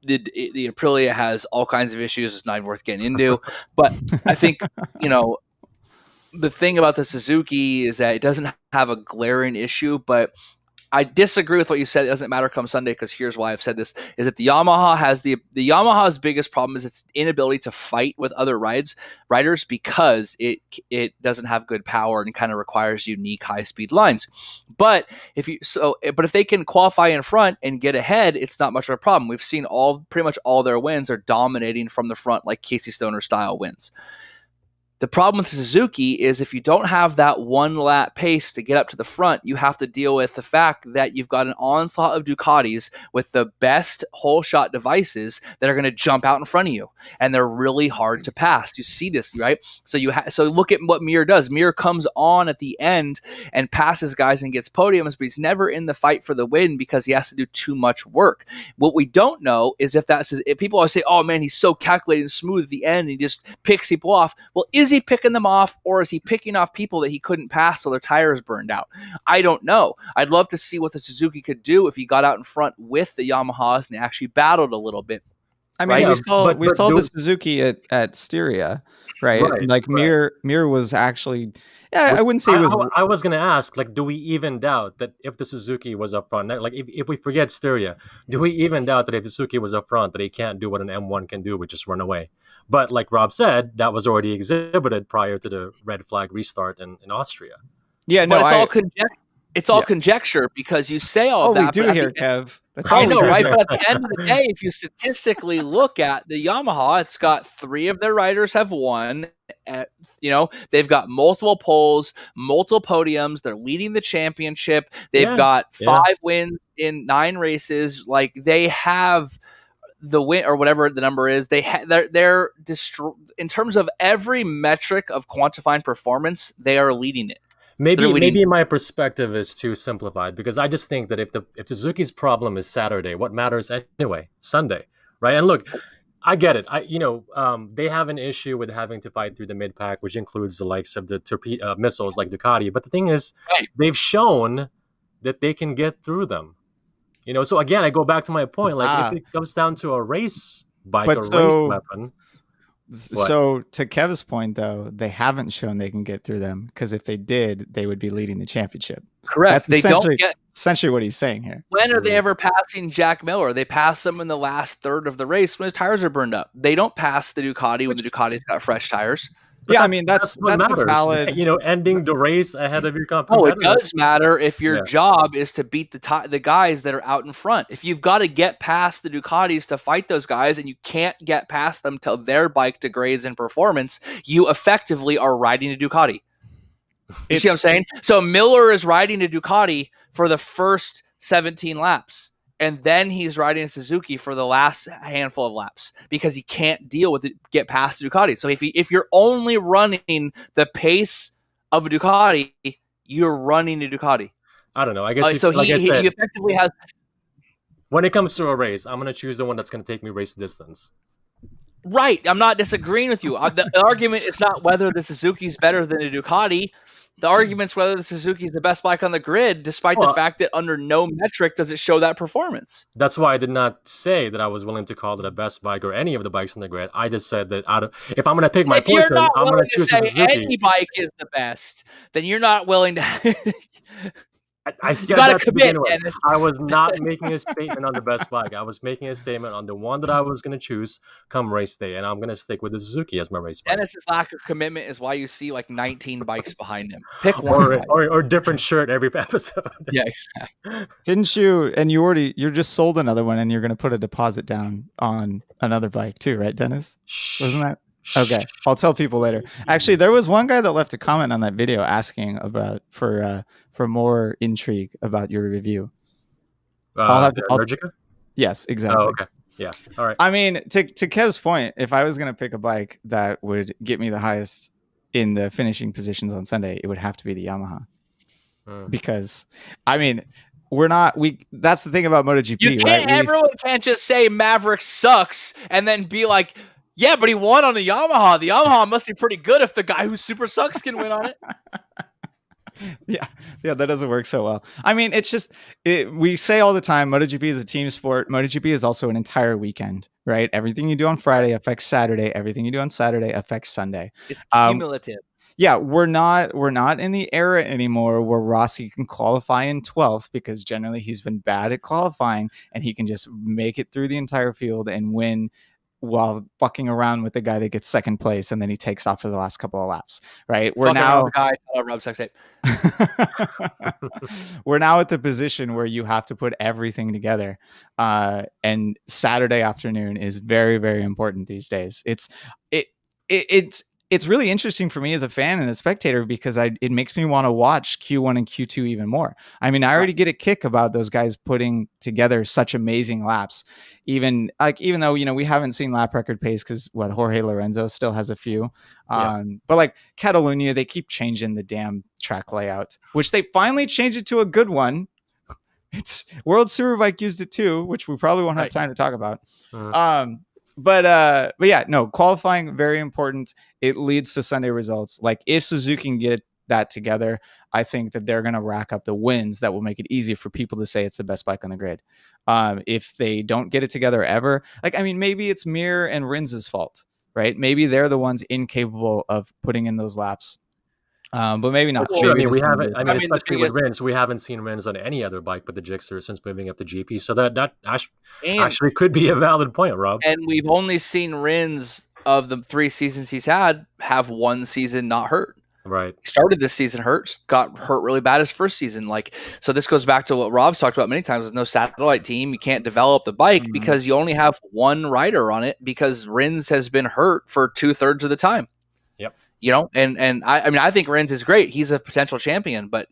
The Aprilia has all kinds of issues. It's not even worth getting into. But I think the thing about the Suzuki is that it doesn't have a glaring issue, but I disagree with what you said. It doesn't matter come Sunday, because here's why I've said this, is that the Yamaha has the Yamaha's biggest problem is its inability to fight with other riders, because it doesn't have good power and kind of requires unique high-speed lines. But if they can qualify in front and get ahead, it's not much of a problem. We've seen pretty much all their wins are dominating from the front, like Casey Stoner style wins. The problem with the Suzuki is if you don't have that one lap pace to get up to the front, you have to deal with the fact that you've got an onslaught of Ducatis with the best whole shot devices that are going to jump out in front of you, and they're really hard to pass. You see this, right? So so look at what Mir does. Mir comes on at the end and passes guys and gets podiums, but he's never in the fight for the win because he has to do too much work. What we don't know is if people always say, "Oh man, he's so calculated and smooth at the end, and he just picks people off." Well, is he picking them off, or is he picking off people that he couldn't pass so their tires burned out? I don't know. I'd love to see what the Suzuki could do if he got out in front with the Yamahas and they actually battled a little bit. I mean, right? we saw the Suzuki at Styria, right? Like Mir was actually, I wouldn't say it was. I was going to ask, like, do we even doubt that if the Suzuki was up front, like if we forget Styria, do we even doubt that if the Suzuki was up front that he can't do what an M1 can do, which is run away? But like Rob said, that was already exhibited prior to the red flag restart in Austria. Yeah, no, it's all conjecture, because you say all that. We do here, Kev. That's I know, right? But at the end of the day, if you statistically look at the Yamaha, it's got 3 of their riders have won. They've got multiple poles, multiple podiums. They're leading the championship. They've got 5 wins in 9 races. Like, they have the win, or whatever the number is. They're in terms of every metric of quantifying performance, they are leading it. Maybe my perspective is too simplified, because I just think that if Suzuki's problem is Saturday, what matters anyway? Sunday, right? And look, I get it. They have an issue with having to fight through the mid pack, which includes the likes of the missiles like Ducati. But the thing is, they've shown that they can get through them. So again, I go back to my point. Like, if it comes down to a race bike or race weapon. So to Kev's point, though, they haven't shown they can get through them, because if they did, they would be leading the championship. Correct. That's essentially what he's saying here. When are they ever passing Jack Miller? They pass him in the last third of the race when his tires are burned up. They don't pass the Ducati when the Ducati's got fresh tires. Yeah, I mean that's a valid. Ending the race ahead of your competitors. Oh, it does matter if your job is to beat the guys that are out in front. If you've got to get past the Ducatis to fight those guys, and you can't get past them till their bike degrades in performance, you effectively are riding a Ducati. You see what I'm saying? So Miller is riding a Ducati for the first 17 laps. And then he's riding a Suzuki for the last handful of laps because he can't get past the Ducati. So if you're only running the pace of a Ducati, you're running a Ducati. I don't know. I guess he effectively has. When it comes to a race, I'm going to choose the one that's going to take me race distance. Right. I'm not disagreeing with you. The argument is not whether the Suzuki's better than a Ducati. The argument's whether the Suzuki is the best bike on the grid, despite the fact that under no metric does it show that performance. That's why I did not say that I was willing to call it a best bike or any of the bikes on the grid. I just said that if I'm going to pick my poison, I'm going to choose Suzuki. Any bike is the best, then you're not willing to. I said that to begin with. I was not making a statement on the best bike. I was making a statement on the one that I was going to choose come race day, and I'm going to stick with the Suzuki as my race bike. Dennis's lack of commitment is why you see like 19 bikes behind him. Pick one, or different shirt every episode. Yeah, exactly. Didn't you? And you're just sold another one, and you're going to put a deposit down on another bike too, right, Dennis? Wasn't that? Okay, I'll tell people later. Actually, there was one guy that left a comment on that video asking about for more intrigue about your review. Yes, exactly. Oh, okay. Yeah. All right. I mean, to Kev's point, if I was going to pick a bike that would get me the highest in the finishing positions on Sunday, it would have to be the Yamaha. Because, I mean, that's the thing about MotoGP, right? Everyone can't just say Maverick sucks and then be like, yeah, but he won on the Yamaha. The Yamaha must be pretty good if the guy who super sucks can win on it. Yeah, that doesn't work so well. I mean, it's just we say all the time, MotoGP is a team sport. MotoGP is also an entire weekend, right? Everything you do on Friday affects Saturday. Everything you do on Saturday affects Sunday. It's cumulative. Yeah, we're not in the era anymore where Rossi can qualify in 12th, because generally he's been bad at qualifying, and he can just make it through the entire field and win while fucking around with the guy that gets second place, and then he takes off for the last couple of laps, right? We're now at the position where you have to put everything together, and Saturday afternoon is very, very important these days. It's really interesting for me as a fan and a spectator, because it makes me want to watch Q1 and Q2 even more. I mean, I already get a kick about those guys putting together such amazing laps. Even though, we haven't seen lap record pace, because Jorge Lorenzo still has a few. But like Catalunya, they keep changing the damn track layout, which they finally changed it to a good one. It's World Superbike used it too, which we probably won't have time to talk about. But yeah, no, qualifying, very important. It leads to Sunday results. Like, if Suzuki can get that together, I think that they're going to rack up the wins that will make it easy for people to say it's the best bike on the grid. If they don't get it together ever, maybe it's Mir and Rins's fault, right? Maybe they're the ones incapable of putting in those laps. But maybe not. Sure, we haven't. Especially with Rins, we haven't seen Rins on any other bike but the Gixxer since moving up to GP. So that actually could be a valid point, Rob. And we've only seen Rins, of the 3 seasons he's had, have 1 season not hurt. Right. He started this season hurt, got hurt really bad his first season. So this goes back to what Rob's talked about many times. With no satellite team, you can't develop the bike because you only have 1 rider on it, because Rins has been hurt for 2/3 of the time. Yep. And I think Rins is great. He's a potential champion, but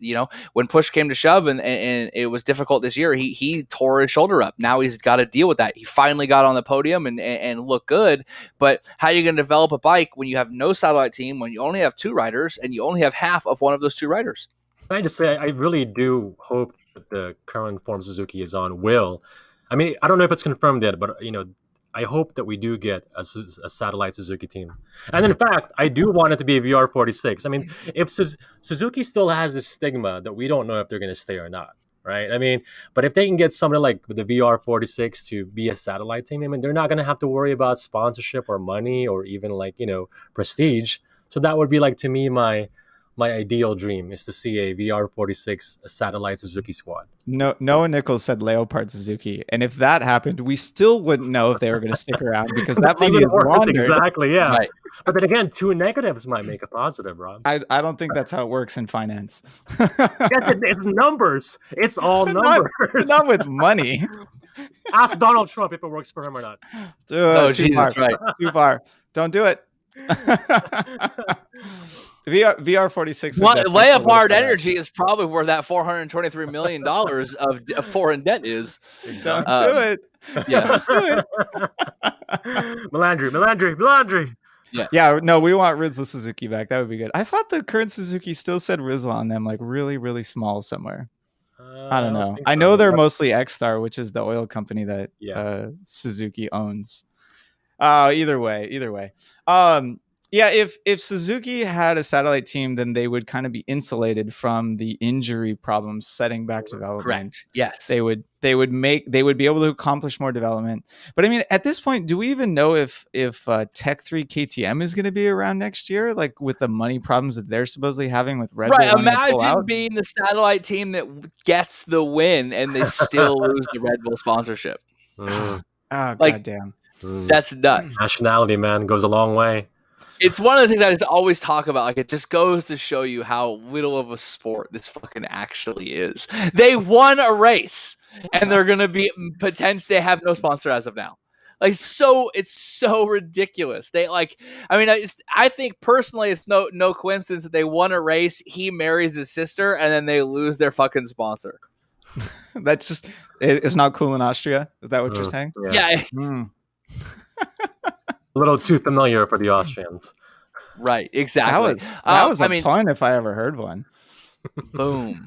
when push came to shove and it was difficult this year, he tore his shoulder up. Now he's got to deal with that. He finally got on the podium and looked good, but how are you going to develop a bike when you have no satellite team, when you only have 2 riders and you only have half of one of those 2 riders? Can I just say, I really do hope that the current form Suzuki is on will. I don't know if it's confirmed yet, but I hope that we do get a satellite Suzuki team. And in fact, I do want it to be a VR46. If Suzuki still has this stigma that we don't know if they're going to stay or not, right? I mean, but if they can get somebody like the VR46 to be a satellite team, I mean, they're not going to have to worry about sponsorship or money or even like, prestige. So that would be like, to me, my ideal dream is to see a VR46 a satellite Suzuki squad. No, Noah Nichols said Leopard Suzuki, and if that happened, we still wouldn't know if they were going to stick around because that That's money even is worse, laundered. exactly, yeah. Right. But then again, two negatives might make a positive, Rob. I don't think that's how it works in finance. Yes, it's numbers. It's all numbers. Not with money. Ask Donald Trump if it works for him or not. Oh, Too Jesus, far. right. Too far. Don't do it. VR46. Leopard Energy is probably where that $423 million of foreign debt is. Don't do it. Yeah. Don't do it. Melandri. Yeah, no, we want Rizla Suzuki back. That would be good. I thought the current Suzuki still said Rizla on them, like really, really small somewhere. I don't know. I know they're mostly X-Star, which is the oil company that Suzuki owns. Either way. Yeah, if Suzuki had a satellite team, then they would kind of be insulated from the injury problems setting back development. Correct. Yes. They would be able to accomplish more development. But I mean, at this point, do we even know if Tech 3 KTM is going to be around next year, like with the money problems that they're supposedly having with Red Bull? Right. Imagine being the satellite team that gets the win and they still lose the Red Bull sponsorship. Oh, like, goddamn. That's nuts. Nationality, man, goes a long way. It's one of the things I just always talk about. Like, it just goes to show you how little of a sport this fucking actually is. They won a race, and they're gonna be potentially. They have no sponsor as of now. Like, it's so ridiculous. I think personally, it's no coincidence that they won a race. He marries his sister, and then they lose their fucking sponsor. That's just. It's not cool in Austria. Is that what you're saying? Yeah. A little too familiar for the Austrians. Right, exactly. That was a pun if I ever heard one. Boom.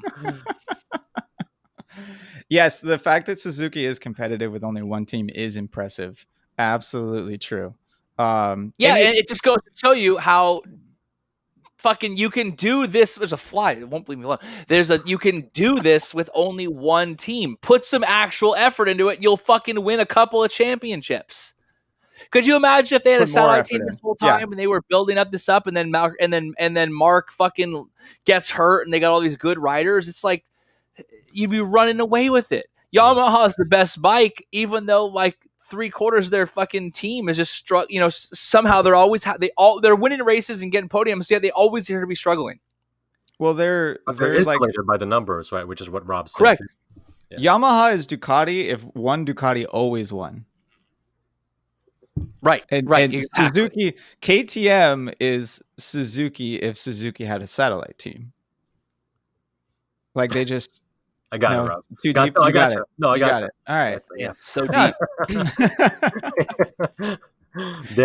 Yes, the fact that Suzuki is competitive with only one team is impressive. Absolutely true. And it just goes to show you how fucking you can do this. There's a fly. It won't leave me alone. You can do this with only one team. Put some actual effort into it. You'll fucking win a couple of championships. Could you imagine if they had a satellite team this whole time and they were building this up, and then Mark fucking gets hurt and they got all these good riders? It's like you'd be running away with it. Yamaha is the best bike, even though like 3/4 of their fucking team is just somehow they're winning races and getting podiums, yet they always seem to be struggling. Well, they're insulated by the numbers, right? Which is what Rob said. Correct. Yeah. Yamaha is Ducati. If one Ducati always won. Right, and exactly. Suzuki KTM is Suzuki if Suzuki had a satellite team. Like they just I got it, Rob. Too deep. I got it. No, I got it. All right. Yeah, so deep.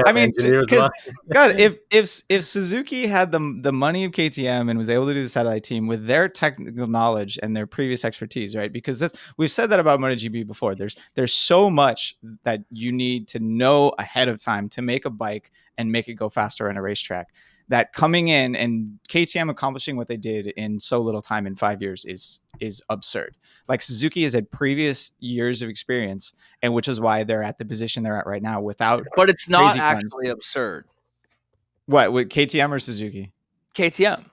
I mean, because God, if Suzuki had the money of KTM and was able to do the satellite team with their technical knowledge and their previous expertise, right? Because we've said that about MotoGP before. There's so much that you need to know ahead of time to make a bike and make it go faster on a racetrack. That coming in and KTM accomplishing what they did in so little time in 5 years is absurd. Like Suzuki has had previous years of experience, and which is why they're at the position they're at right now without. But it's not actually absurd. What, with KTM or Suzuki? KTM.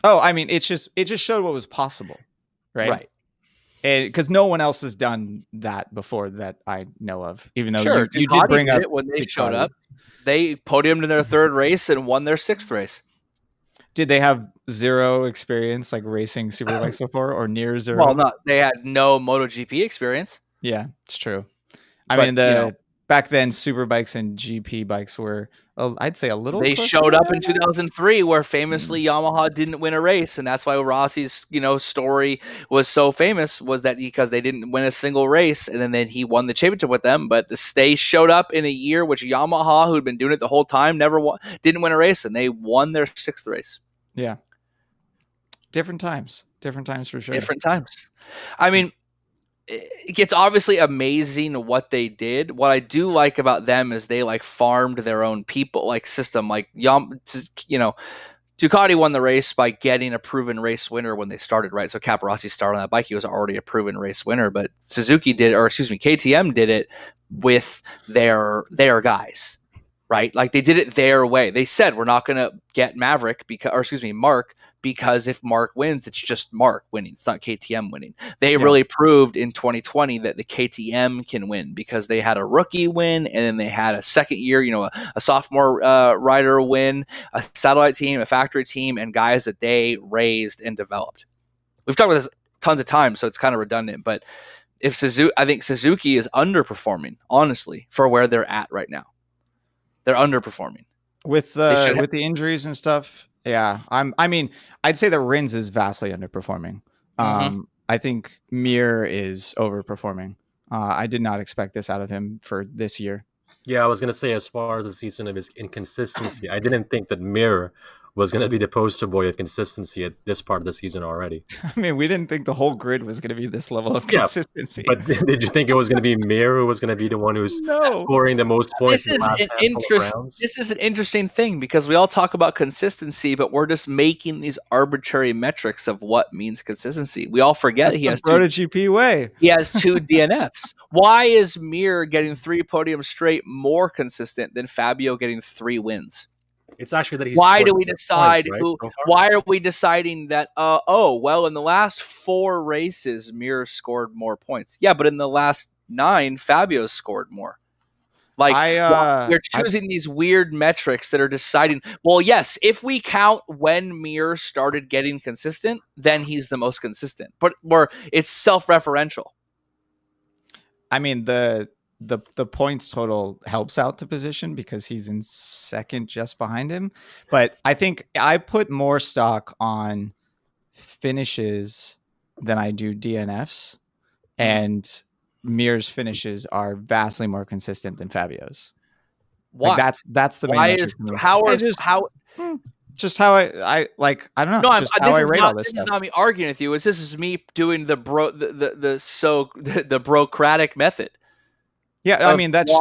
Oh, I mean, it just showed what was possible, right? Right. Because no one else has done that before that I know of. Even though you Ducati did bring up it when they Ducati. showed up. They podiumed in their third race and won their sixth race. Did they have zero experience like racing superbikes before, or near zero? Well, they had no MotoGP experience. Yeah, it's true. I mean, back then superbikes and GP bikes were, I'd say, a little. They showed up in 2003, where famously Yamaha didn't win a race, and that's why Rossi's story was so famous, was that because they didn't win a single race, and then he won the championship with them. But they showed up in a year which Yamaha, who'd been doing it the whole time, didn't win a race, and they won their sixth race. Yeah, different times for sure. Different times. I mean, it's obviously amazing what they did. What I do like about them is they farmed their own people, system, Ducati won the race by getting a proven race winner when they started, right? So Caparossi started on that bike. He was already a proven race winner, but KTM did it with their guys, right? Like they did it their way. They said, we're not going to get Mark, because if Mark wins, it's just Mark winning. It's not KTM winning. They really proved in 2020 that the KTM can win because they had a rookie win, and then they had a second year, a sophomore rider win, a satellite team, a factory team, and guys that they raised and developed. We've talked about this tons of times, so it's kind of redundant, but I think Suzuki is underperforming, honestly, for where they're at right now. They're underperforming. With the injuries and stuff. Yeah, I'd say that Rins is vastly underperforming. I think Mir is overperforming. I did not expect this out of him for this year. Yeah, I was going to say, as far as the season of his inconsistency, I didn't think that Mir was going to be the poster boy of consistency at this part of the season already. I mean, we didn't think the whole grid was going to be this level of consistency. But did you think it was going to be Mir who was going to be the one who's scoring the most points? This is an interesting thing because we all talk about consistency, but we're just making these arbitrary metrics of what means consistency. We all forget he has BrotoGP way. He has 2 DNFs. Why is Mir getting 3 podiums straight more consistent than Fabio getting 3 wins? It's actually that he's. Why do we decide points, right? Why are we deciding that? In the last 4 races, Mir scored more points. Yeah, but in the last 9, Fabio scored more. We're choosing these weird metrics that are deciding. Well, yes, if we count when Mir started getting consistent, then he's the most consistent. But it's self-referential. I mean, the points total helps out the position because he's in second just behind him. But I think I put more stock on finishes than I do DNFs. And Mir's finishes are vastly more consistent than Fabio's. Why? Like that's the main Why metric is for me. how are just how just how I don't know. No, just how I rate all this stuff. stuff. This is not me arguing with you. This is me doing the brocratic method. Yeah, I mean that's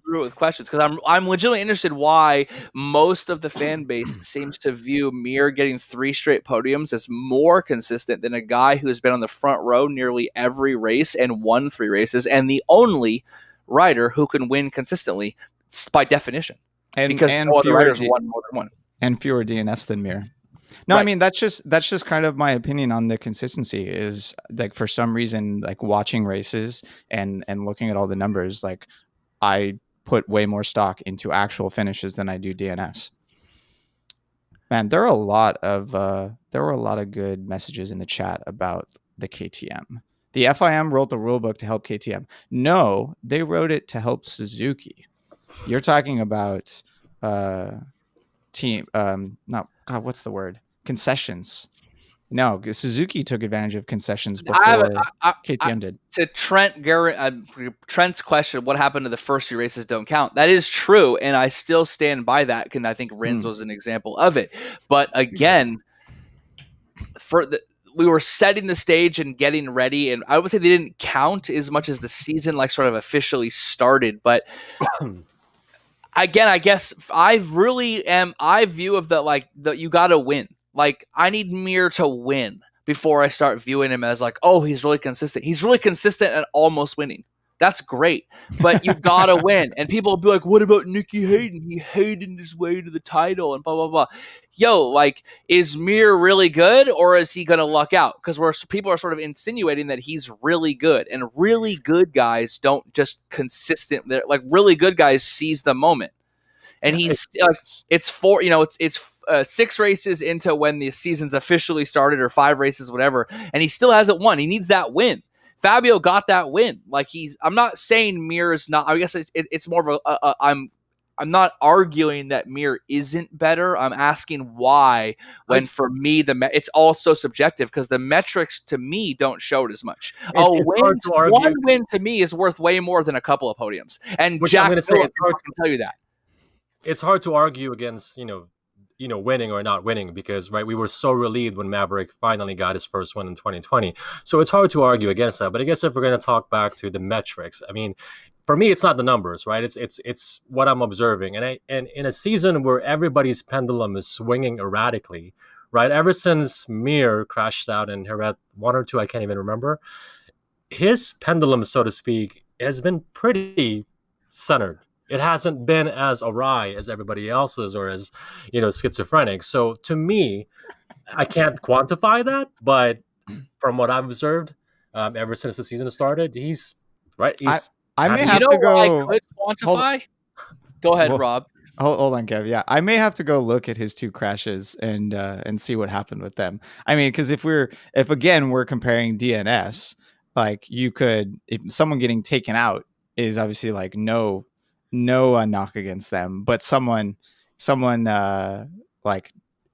through with questions because I'm legitimately interested why most of the fan base seems to view Mir getting 3 straight podiums as more consistent than a guy who has been on the front row nearly every race and won 3 races, and the only rider who can win consistently by definition. Because no other riders won more than one. And fewer DNFs than Mir. No, right. I mean that's just kind of my opinion on the consistency. Is like for some reason, like watching races and looking at all the numbers, like I put way more stock into actual finishes than I do DNFs. Man, there were a lot of good messages in the chat about the KTM. The FIM wrote the rulebook to help KTM. No, they wrote it to help Suzuki. You're talking about what's the word? Concessions. No, Suzuki took advantage of concessions before KTM did. To Trent's question, what happened to the first few races don't count. That is true, and I still stand by that, and I think Rins was an example of it. But again, we were setting the stage and getting ready, and I would say they didn't count as much as the season sort of officially started, but again, I guess I view of that you got to win. Like I need Mir to win before I start viewing him as he's really consistent. He's really consistent at almost winning. That's great, but you got to win. And people will be like, what about Nicky Hayden? He hated his way to the title and blah, blah, blah. Yo, is Mir really good or is he going to luck out? Because people are sort of insinuating that he's really good, and really good guys don't just consistent. Really good guys seize the moment. And he's it's 6 races into when the season's officially started, or 5 races, whatever, and he still hasn't won. He needs that win. Fabio got that win. I'm not saying Mir is not. I guess it's more of I'm not arguing that Mir isn't better. I'm asking why. When for me it's all so subjective because the metrics to me don't show it as much. One win to me is worth way more than a couple of podiums. And Jack Miller can tell you that. It's hard to argue against, winning or not winning because, right, we were so relieved when Maverick finally got his first win in 2020. So it's hard to argue against that. But I guess if we're going to talk back to the metrics, I mean, for me, it's not the numbers, right? It's what I'm observing, and in a season where everybody's pendulum is swinging erratically, right? Ever since Mir crashed out in Jerez 1 or 2, I can't even remember. His pendulum, so to speak, has been pretty centered. It hasn't been as awry as everybody else's or as schizophrenic. So to me, I can't quantify that, but from what I've observed, ever since the season started, he's right. I may You have know to what I go. could quantify? Go ahead, Well, Rob. Hold on, Kev. Yeah, I may have to go look at his 2 crashes and see what happened with them. I mean, because if again we're comparing DNS, like if someone getting taken out is obviously like no knock against them, but someone like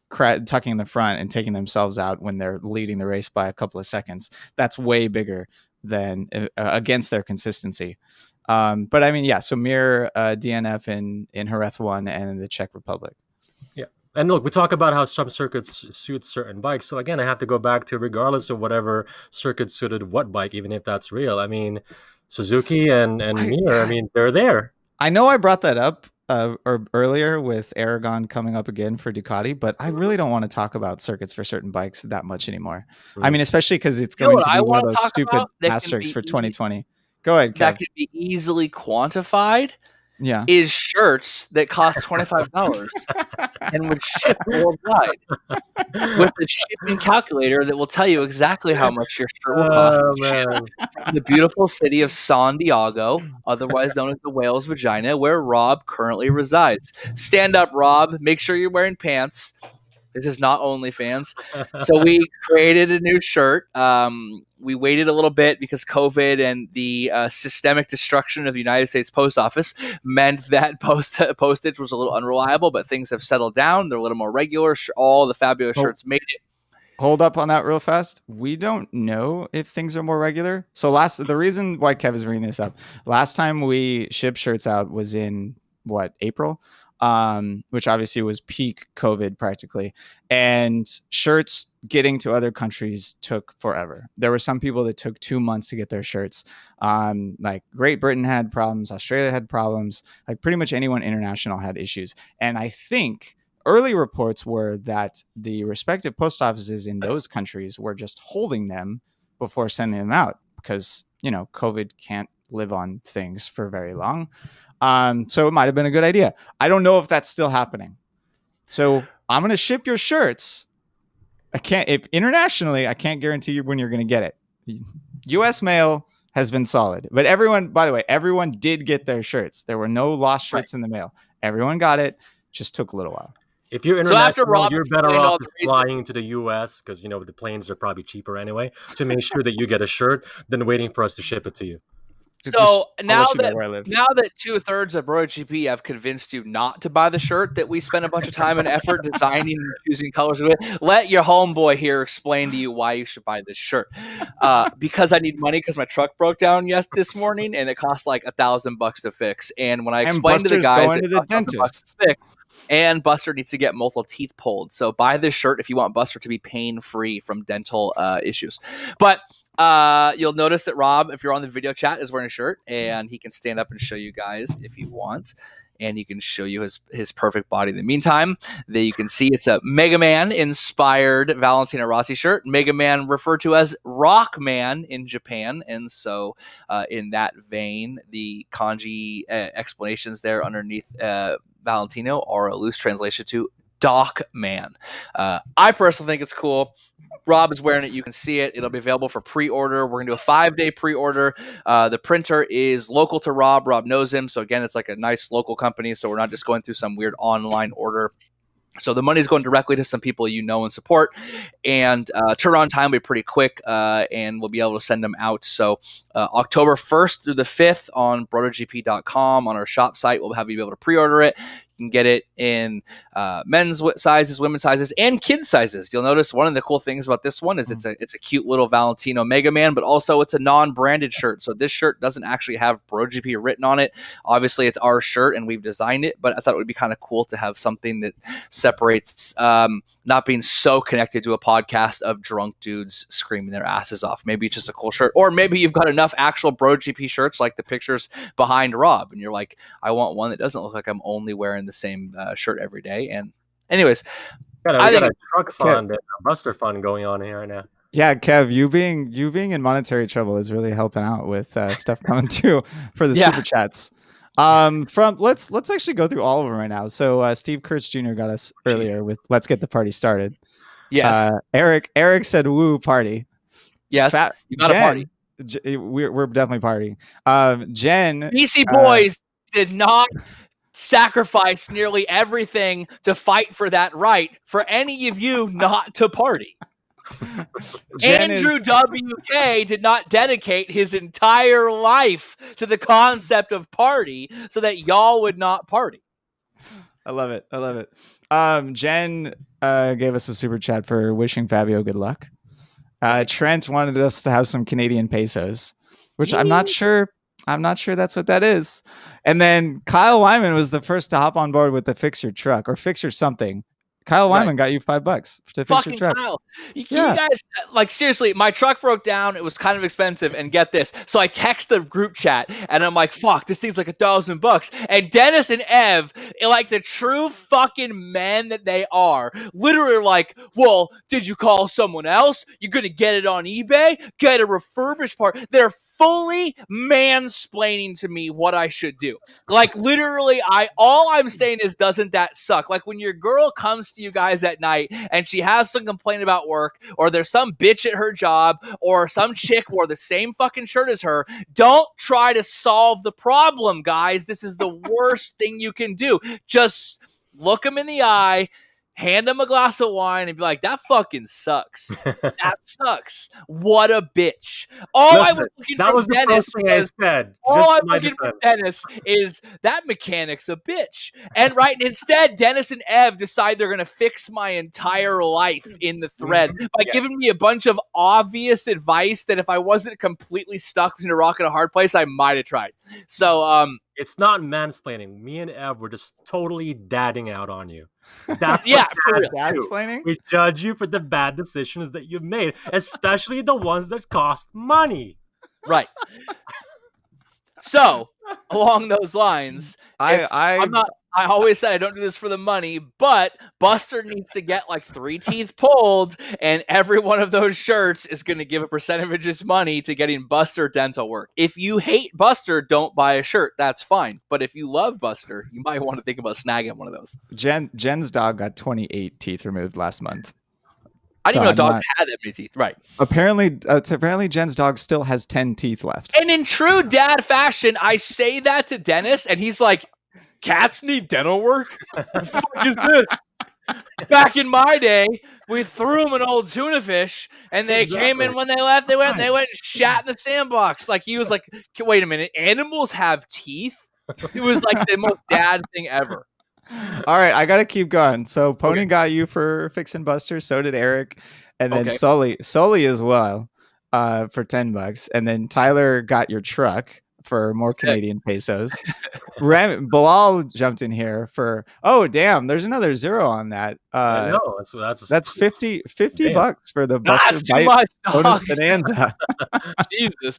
tucking in the front and taking themselves out when they're leading the race by a couple of seconds, that's way bigger than against their consistency. But I mean, yeah. So Mir DNF in Jerez 1 and in the Czech Republic. Yeah, and look, we talk about how some circuits suit certain bikes. So again, I have to go back to regardless of whatever circuit suited what bike, even if that's real. I mean, Suzuki and Mir. I mean, they're there. I know I brought that up earlier with Aragon coming up again for Ducati, but I really don't want to talk about circuits for certain bikes that much anymore. I mean, especially because it's going to be one of those stupid asterisks for 2020. Go ahead, Kev. That can be easily quantified. Yeah, is shirts that cost $25 and would ship worldwide with a shipping calculator that will tell you exactly how much your shirt will cost to ship from the beautiful city of San Diego, otherwise known as the whale's vagina, where Rob currently resides. Stand up, Rob. Make sure you're wearing pants. This is not OnlyFans. So we created a new shirt. We waited a little bit because COVID and the systemic destruction of the United States Post Office meant that postage was a little unreliable, but things have settled down. They're a little more regular. All the Fabio shirts made it. Hold up on that real fast. We don't know if things are more regular. So the reason why Kev is bringing this up, last time we shipped shirts out was in April? Which obviously was peak COVID practically. And shirts getting to other countries took forever. There were some people that took 2 months to get their shirts. Like Great Britain had problems, Australia had problems, like pretty much anyone international had issues. And I think early reports were that the respective post offices in those countries were just holding them before sending them out because, COVID can't live on things for very long. So it might have been a good idea. I don't know if that's still happening. So I'm going to ship your shirts. Internationally, I can't guarantee you when you're going to get it. U.S. mail has been solid, but everyone did get their shirts. There were no lost shirts in the mail. Everyone got it. Just took a little while. If you're international, you're better off flying to the U.S. because the planes are probably cheaper anyway to make sure that you get a shirt than waiting for us to ship it to you. So now that 2/3 of BrotoGP have convinced you not to buy the shirt that we spent a bunch of time and effort designing and choosing colors with, let your homeboy here explain to you why you should buy this shirt. Because I need money because my truck broke down this morning and it cost like $1,000 to fix. And when I explained to the guys, going to the dentist. And Buster needs to get multiple teeth pulled. So buy this shirt if you want Buster to be pain-free from dental issues. But you'll notice that Rob, if you're on the video chat, is wearing a shirt, and he can stand up and show you guys if you want. And he can show you his perfect body. In the meantime, that you can see it's a Mega Man inspired Valentino Rossi shirt. Mega Man referred to as Rock Man in Japan. And so in that vein, the kanji explanations there underneath Valentino are a loose translation to Dock Man. I personally think it's cool. Rob is wearing it. You can see it. It'll be available for pre-order. We're going to do a 5-day pre-order. The printer is local to Rob. Rob knows him. So, again, it's like a nice local company. So, we're not just going through some weird online order. So the money is going directly to some people you know and support, and turnaround time will be pretty quick, and we'll be able to send them out. So October 1st through the 5th on BrotoGP.com on our shop site, we'll have you be able to pre-order it. You can get it in men's sizes, women's sizes, and kids sizes. You'll notice one of the cool things about this one is it's a cute little Valentino Mega Man, but also it's a non-branded shirt. So this shirt doesn't actually have BrotoGP written on it. Obviously, it's our shirt and we've designed it, but I thought it would be kind of cool to have something that separates not being so connected to a podcast of drunk dudes screaming their asses off. Maybe it's just a cool shirt, or maybe you've got enough actual BrotoGP shirts like the pictures behind Rob, and you're like, I want one that doesn't look like I'm only wearing the same shirt every day. And anyways, we got a truck fund and a Buster fund going on here right now. Yeah, Kev, you being in monetary trouble is really helping out with stuff coming through for the super chats. Let's actually go through all of them right now. So Steve Kurtz Jr. got us earlier with "Let's get the party started." Yes. Eric said "Woo party." Yes, you got a party. We're definitely partying. Jen, BC Boys did not sacrifice nearly everything to fight for that right for any of you not to party. Andrew WK did not dedicate his entire life to the concept of party so that y'all would not party. I love it. Jen gave us a super chat for wishing Fabio good luck. Trent wanted us to have some Canadian pesos, which I'm not sure that's what that is. And then Kyle Wyman was the first to hop on board with the fix your truck or fix your something. Kyle Wyman got you $5 to fix your truck. Kyle. You guys, like, seriously, my truck broke down. It was kind of expensive. And get this. So I text the group chat and I'm like, fuck, this thing's like $1,000. And Dennis and Ev, like the true fucking men that they are, literally like, well, did you call someone else? You're going to get it on eBay? Get a refurbished part. They're fully mansplaining to me what I should do. Like, literally, all I'm saying is, doesn't that suck? Like, when your girl comes to you guys at night and she has some complaint about work, or there's some bitch at her job, or some chick wore the same fucking shirt as her, don't try to solve the problem, guys. This is the worst thing you can do. Just look them in the eye, hand them a glass of wine, and be like, that fucking sucks. That sucks. What a bitch. I was looking that for was Dennis. The first thing I said. All I'm looking for Dennis is that mechanic's a bitch. And instead, Dennis and Ev decide they're going to fix my entire life in the thread by giving me a bunch of obvious advice that if I wasn't completely stuck in a rock and a hard place, I might have tried. So, it's not mansplaining. Me and Ev were just totally dadding out on you. That's dadsplaining. We judge you for the bad decisions that you've made, especially the ones that cost money. Right. So, along those lines, I always said I don't do this for the money, but Buster needs to get like 3 teeth pulled, and every one of those shirts is going to give a percentage of his money to getting Buster dental work. If you hate Buster, don't buy a shirt. That's fine. But if you love Buster, you might want to think about snagging one of those. Jen's dog got 28 teeth removed last month. I didn't know dogs had that many teeth. Right. Apparently, Jen's dog still has 10 teeth left. And in true dad fashion, I say that to Dennis, and he's like, cats need dental work? What the fuck is this? Back in my day, we threw them an old tuna fish, and they came in when they left. They went and shat in the sandbox. Like, he was like, wait a minute, animals have teeth? It was like the most dad thing ever. All right, I gotta keep going. So Pony got you for fixing Buster. So did Eric, and then Sully as well for $10. And then Tyler got your truck for more Canadian pesos. Bilal jumped in here for damn, there's another zero on that. I know that's $50 for the Buster Bite bonus bonanza. Jesus.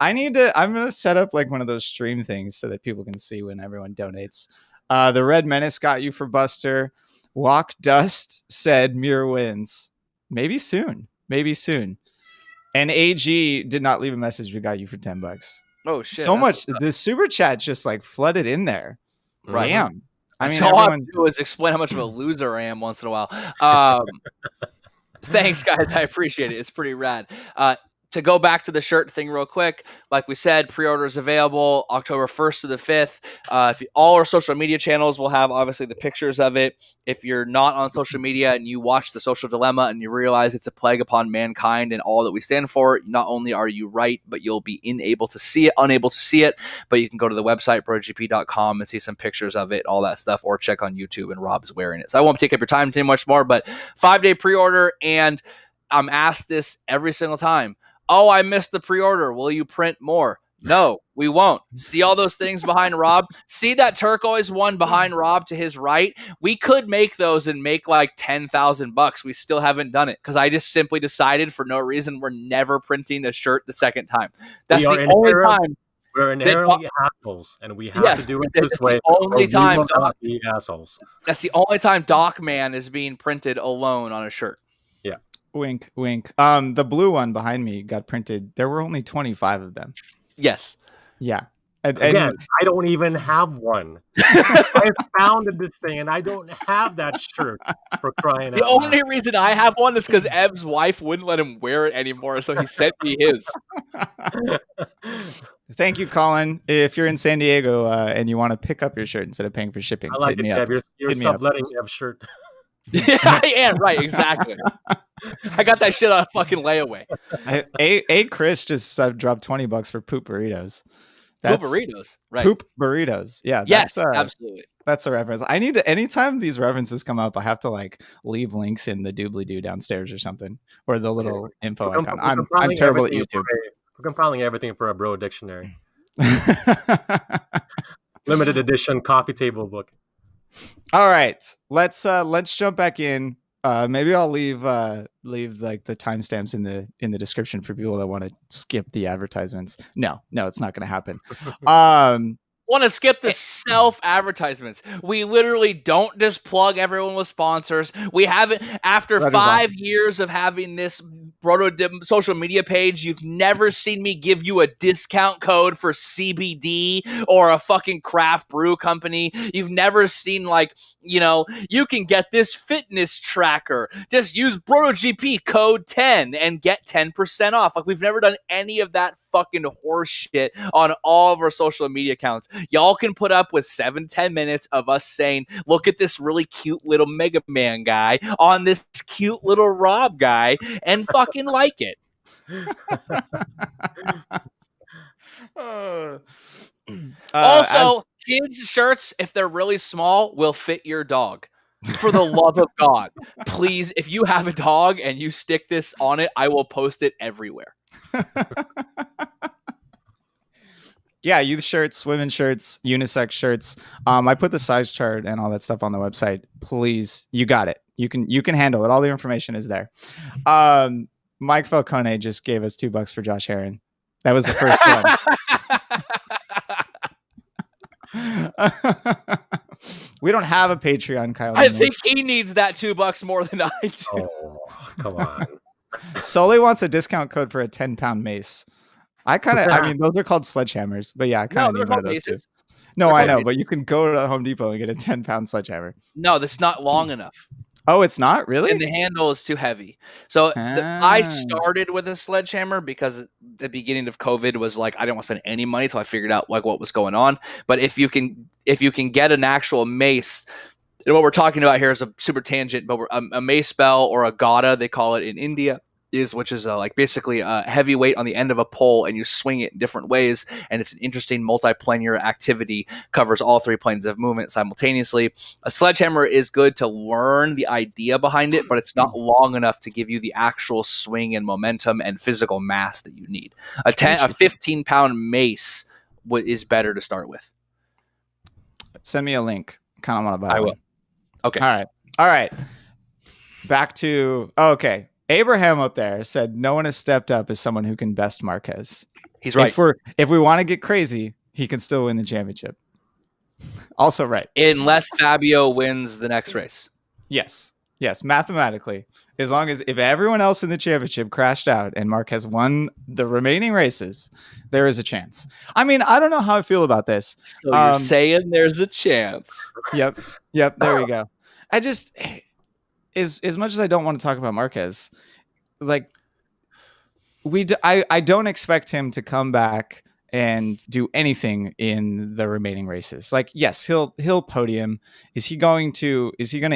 I'm gonna set up like one of those stream things so that people can see when everyone donates. The Red Menace got you for Buster. Walk Dust said Mir wins. Maybe soon. And AG did not leave a message. We got you for $10. Oh shit! So much. The super chat just like flooded in there. Right. Damn. I mean, all I have to do is explain how much of a loser I am once in a while. Thanks, guys. I appreciate it. It's pretty rad. To go back to the shirt thing real quick, like we said, pre-orders available October 1st to the 5th. All our social media channels will have obviously the pictures of it. If you're not on social media and you watch The Social Dilemma and you realize it's a plague upon mankind and all that we stand for, not only are you right, but you'll be unable to see it. But you can go to the website, BrotoGP.com, and see some pictures of it, all that stuff, or check on YouTube, and Rob's wearing it. So I won't take up your time too much more, but 5-day pre-order, and I'm asked this every single time. Oh, I missed the pre-order. Will you print more? No, we won't. See all those things behind Rob? See that turquoise one behind Rob to his right? We could make those and make like $10,000. We still haven't done it because I just simply decided for no reason we're never printing a shirt the second time. That's the only time. We're inherently assholes, and we have to do it this way. Only time we will not be assholes. That's the only time Doc Man is being printed alone on a shirt. Yeah. Wink, wink. The blue one behind me got printed. There were only 25 of them. Yes. Yeah. Again, I don't even have one. I founded this thing, and I don't have that shirt, for crying out loud. The only reason I have one is because Ev's wife wouldn't let him wear it anymore, so he sent me his. Thank you, Colin. If you're in San Diego and you want to pick up your shirt instead of paying for shipping, I like it, Ev. You're subletting Ev's shirt. Yeah, right, exactly. I got that shit on a fucking layaway. Chris just dropped $20 for poop burritos. Poop burritos, right? Poop burritos. Yeah. Yes, absolutely. That's a reference. I need to, anytime these references come up, I have to like leave links in the doobly-doo downstairs or something, or the little info icon. I'm terrible at YouTube. We're compiling everything for a bro dictionary. Limited edition coffee table book. All right, let's jump back in. Maybe I'll leave like the timestamps in the description for people that want to skip the advertisements. No, it's not going to happen. Want to skip the self-advertisements. We literally don't just plug everyone with sponsors. We haven't, after 5 years of having this social media page, you've never seen me give you a discount code for CBD or a fucking craft brew company. You've never seen you can get this fitness tracker. Just use BrotoGP code 10 and get 10% off. Like, we've never done any of that fucking horse shit on all of our social media accounts. Y'all can put up with 7-10 minutes of us saying, look at this really cute little Mega Man guy on this cute little Rob guy, and fucking like it. Also, kids' shirts, if they're really small, will fit your dog. For the love of God, please, if you have a dog and you stick this on it, I will post it everywhere. Yeah, youth shirts, women's shirts, unisex shirts. I put the size chart and all that stuff on the website. Please, you got it. You can handle it. All the information is there. Mike Falcone just gave us $2 for Josh Heron. That was the first one. We don't have a Patreon, Kyle. I think he needs that $2 more than I do. Oh, come on. Sully wants a discount code for a 10-pound mace. I mean, those are called sledgehammers, but yeah, I kind of need one of those too. No, I know, but you can go to Home Depot and get a 10-pound sledgehammer. No, that's not long enough. Oh, it's not? Really? And the handle is too heavy. So I started with a sledgehammer because the beginning of COVID was like, I didn't want to spend any money until I figured out like what was going on. But if you can get an actual mace, and what we're talking about here is a super tangent, but a mace bell or a gada, they call it in India, which is like basically a heavy weight on the end of a pole, and you swing it in different ways, and it's an interesting multiplanar activity, covers all three planes of movement simultaneously. A sledgehammer is good to learn the idea behind it, but it's not long enough to give you the actual swing and momentum and physical mass that you need. A 15-pound mace is better to start with. Send me a link. Kind of want to buy I one. will. Okay. All right. Back to okay. Abraham up there said no one has stepped up as someone who can best Marquez. He's right. If we want to get crazy, he can still win the championship. Also right. Unless Fabio wins the next race. Yes, mathematically. As long as if everyone else in the championship crashed out and Marquez won the remaining races, there is a chance. I mean, I don't know how I feel about this. So you're saying there's a chance. Yep, there we go. I just... As much as I don't want to talk about Marquez, like I don't expect him to come back and do anything in the remaining races. Like, yes, he'll podium. Is he going to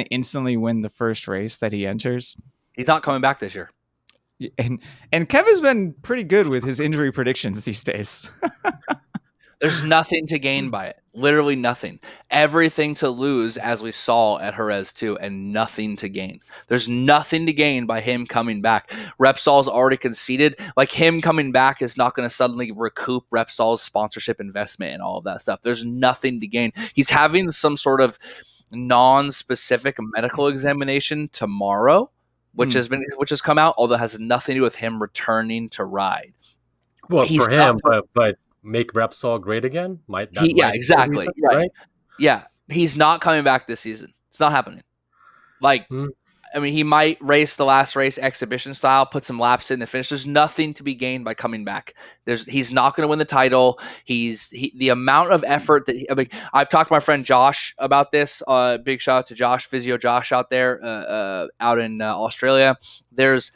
instantly win the first race that he enters? He's not coming back this year. And Kevin's been pretty good with his injury predictions these days. There's nothing to gain by it. Literally nothing. Everything to lose, as we saw at Jerez too, and nothing to gain. There's nothing to gain by him coming back. Repsol's already conceded. Like, him coming back is not going to suddenly recoup Repsol's sponsorship investment and all of that stuff. There's nothing to gain. He's having some sort of non-specific medical examination tomorrow, which has come out, although it has nothing to do with him returning to ride. Well, for him, but make Repsol great again? Exactly. Right. Yeah. He's not coming back this season. It's not happening. Like, I mean, he might race the last race exhibition style, put some laps in the finish. There's nothing to be gained by coming back. He's not going to win the title. The amount of effort that I've talked to my friend Josh about this. Big shout out to Josh, Physio Josh out there, out in Australia. There's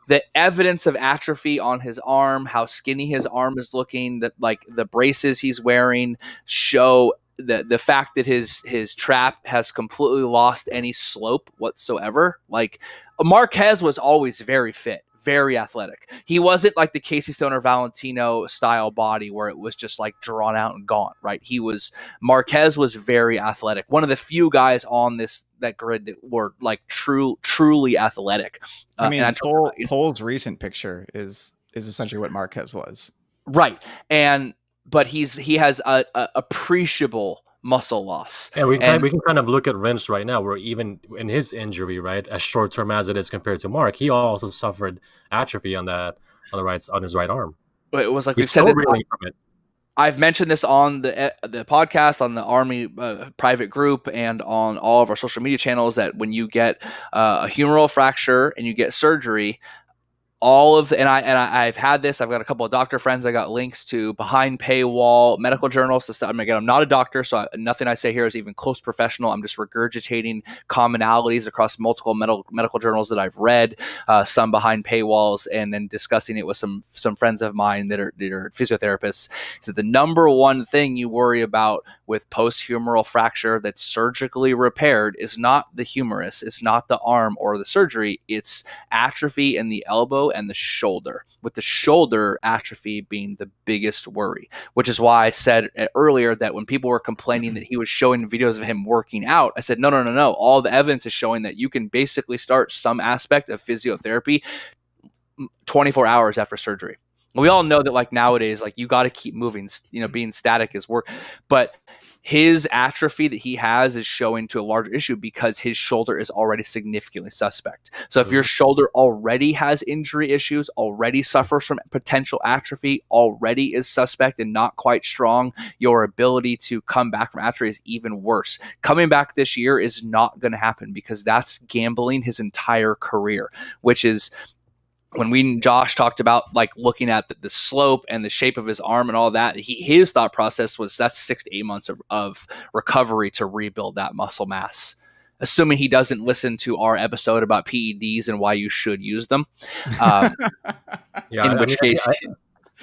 the evidence of atrophy on his arm, how skinny his arm is looking, that like the braces he's wearing show the fact that his trap has completely lost any slope whatsoever. Like, Marquez was always very fit, very athletic. He wasn't like the Casey Stoner Valentino style body where it was just like drawn out and gaunt, right? Marquez was very athletic. One of the few guys on that grid that were like truly athletic. I mean, Pole's recent picture is essentially what Marquez was. Right. But he has a appreciable muscle loss. And we can kind of look at Rins right now, where even in his injury, right, as short term as it is compared to Mark, he also suffered atrophy on his right arm. It was like we said from it. I've mentioned this on the podcast, on the Army private group, and on all of our social media channels, that when you get a humeral fracture and you get surgery, I've had this. I've got a couple of doctor friends. I got links to behind paywall medical journals. Again, I'm not a doctor, so nothing I say here is even close professional. I'm just regurgitating commonalities across multiple medical journals that I've read, some behind paywalls, and then discussing it with some friends of mine that are physiotherapists. So the number one thing you worry about with post-humeral fracture that's surgically repaired is not the humerus, it's not the arm or the surgery, it's atrophy in the elbow and the shoulder, with the shoulder atrophy being the biggest worry, which is why I said earlier that when people were complaining that he was showing videos of him working out, I said, no. All the evidence is showing that you can basically start some aspect of physiotherapy 24 hours after surgery. We all know that, like, nowadays, like, you got to keep moving, being static is work, but his atrophy that he has is showing to a larger issue because his shoulder is already significantly suspect. So if your shoulder already has injury issues, already suffers from potential atrophy, already is suspect and not quite strong, your ability to come back from atrophy is even worse. Coming back this year is not going to happen because that's gambling his entire career, which is when Josh talked about like looking at the slope and the shape of his arm and all that, his thought process was that's 6 to 8 months of recovery to rebuild that muscle mass, assuming he doesn't listen to our episode about PEDs and why you should use them. I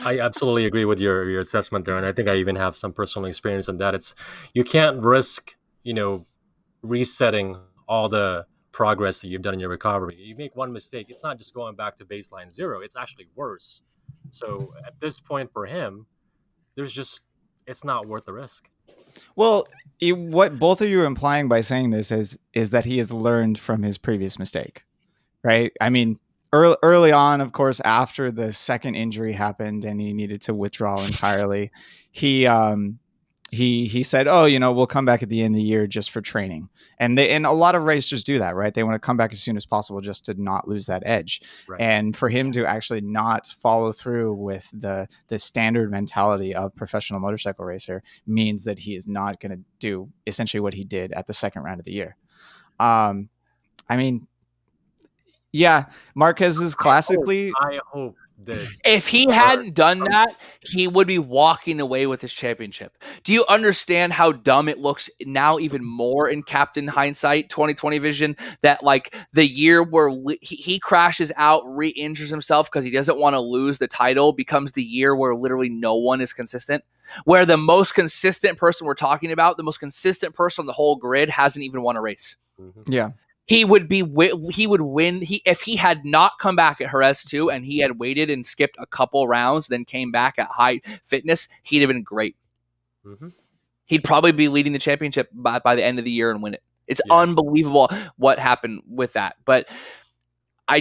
absolutely agree with your assessment there, and I think I even have some personal experience on that. You can't risk, resetting all the progress that you've done in your recovery. You make one mistake, it's not just going back to baseline zero, it's actually worse. So at this point for him, it's not worth the risk. Well, what both of you are implying by saying this is that he has learned from his previous mistake, right? I mean, early on, of course, after the second injury happened and he needed to withdraw entirely, he said, we'll come back at the end of the year just for training. And a lot of racers do that, right? They want to come back as soon as possible just to not lose that edge. Right. And for him to actually not follow through with the standard mentality of professional motorcycle racer means that he is not going to do essentially what he did at the second round of the year. Marquez is classically... I hope that if he hadn't done that, he would be walking away with his championship. Do you understand how dumb it looks now, even more in Captain Hindsight 2020 vision, that like the year where he crashes out, re-injures himself because he doesn't want to lose the title, becomes the year where literally no one is consistent? Where the most consistent person we're talking about, the most consistent person on the whole grid, hasn't even won a race. Mm-hmm. Yeah. He would win. If he had not come back at Jerez 2 and he had waited and skipped a couple rounds, then came back at high fitness, he'd have been great. Mm-hmm. He'd probably be leading the championship by the end of the year and win it. It's Yeah. unbelievable what happened with that. But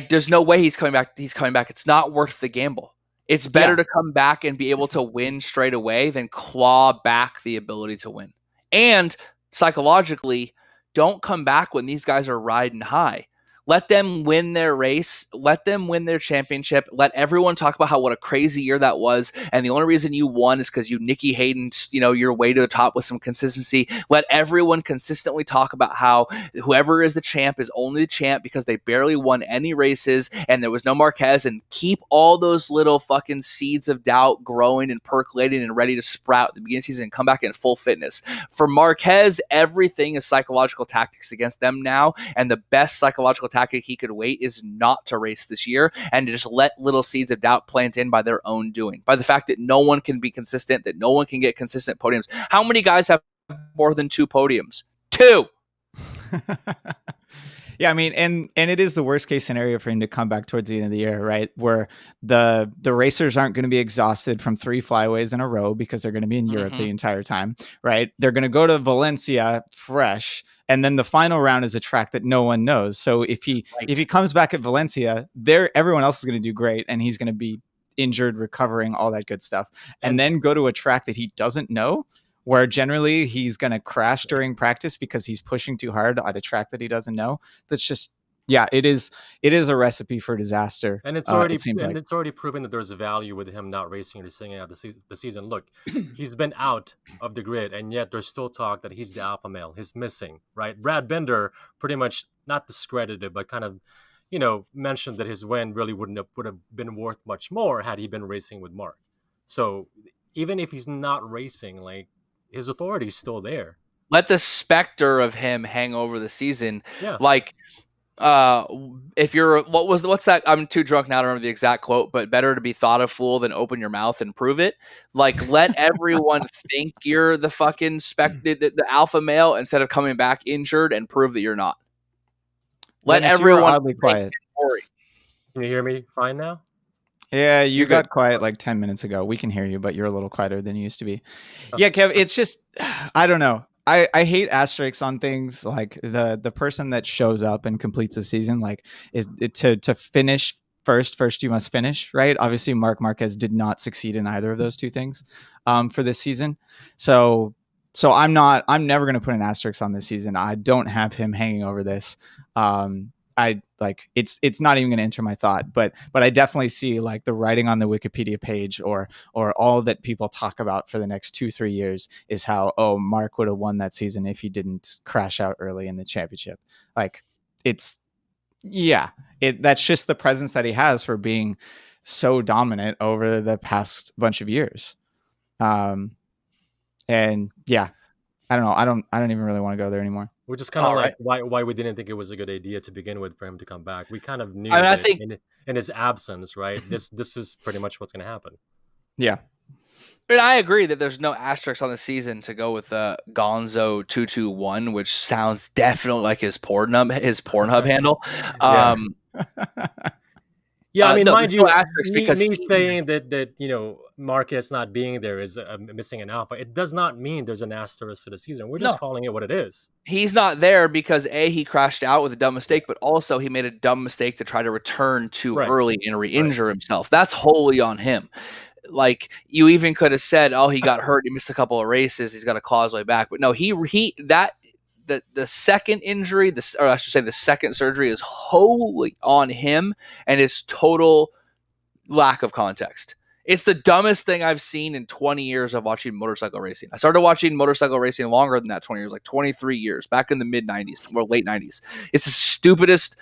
there's no way he's coming back. It's not worth the gamble. It's better to come back and be able to win straight away than claw back the ability to win. And psychologically, don't come back when these guys are riding high. Let them win their race. Let them win their championship. Let everyone talk about what a crazy year that was. And the only reason you won is because you Nicky Hayden, your way to the top with some consistency. Let everyone consistently talk about how whoever is the champ is only the champ because they barely won any races and there was no Marquez. And keep all those little fucking seeds of doubt growing and percolating and ready to sprout at the beginning of the season and come back in full fitness. For Marquez, everything is psychological tactics against them now. And the best psychological tactic he could wait is not to race this year and to just let little seeds of doubt plant in by their own doing, by the fact that no one can be consistent, that no one can get consistent podiums. How many guys have more than 2 podiums? 2. Yeah, I mean, and it is the worst case scenario for him to come back towards the end of the year, right? Where the racers aren't going to be exhausted from 3 flyaways in a row because they're going to be in Europe the entire time, right? They're going to go to Valencia fresh, and then the final round is a track that no one knows. So if he comes back at Valencia, everyone else is going to do great, and he's going to be injured, recovering, all that good stuff, and then go to a track that he doesn't know, where generally he's going to crash during practice because he's pushing too hard on a track that he doesn't know. That's just, it is a recipe for disaster. And it's already it's already proven that there's a value with him not racing or singing out the season. Look, he's been out of the grid, and yet there's still talk that he's the alpha male. He's missing, right? Brad Binder pretty much not discredited, but kind of, mentioned that his win really would have been worth much more had he been racing with Mark. So even if he's not racing, like, his authority is still there. Let the specter of him hang over the season. Yeah. Like, if you're, what's that? I'm too drunk now to remember the exact quote, but better to be thought a fool than open your mouth and prove it. Like, let everyone think you're the fucking the alpha male instead of coming back injured and prove that you're not. Let Dennis, everyone oddly quiet. Can you hear me fine now? Yeah, you got quiet like 10 minutes ago. We can hear you, but you're a little quieter than you used to be. Yeah, Kev, it's just, I don't know. I hate asterisks on things. Like the person that shows up and completes the season, like, is to finish first you must finish, right? Obviously, Marc Marquez did not succeed in either of those two things for this season. So I'm never going to put an asterisk on this season. I don't have him hanging over this. It's not even going to enter my thought, but I definitely see like the writing on the Wikipedia page or all that people talk about for the next 2-3 years is how, Mark would have won that season if he didn't crash out early in the championship. Like that's just the presence that he has for being so dominant over the past bunch of years. And yeah, I don't know. I don't even really want to go there anymore. We're just kind of like why we didn't think it was a good idea to begin with for him to come back. We kind of knew I think in his absence, right? This is pretty much what's going to happen. Yeah. And I agree that there's no asterisk on the season to go with Gonzo 221, which sounds definitely like his Pornhub handle. Yeah, I mean, mind you, because me saying that Marquez not being there is missing an alpha. It does not mean there's an asterisk to the season. We're just calling it what it is. He's not there because he crashed out with a dumb mistake, but also he made a dumb mistake to try to return too early and re-injure himself. That's wholly on him. Like, you even could have said, he got hurt, he missed a couple of races, he's got to claw his way back. But no, the second injury, or I should say the second surgery, is wholly on him and his total lack of context. It's the dumbest thing I've seen in 20 years of watching motorcycle racing. I started watching motorcycle racing longer than that, 20 years, like 23 years, back in the mid-90s or late 90s. It's the stupidest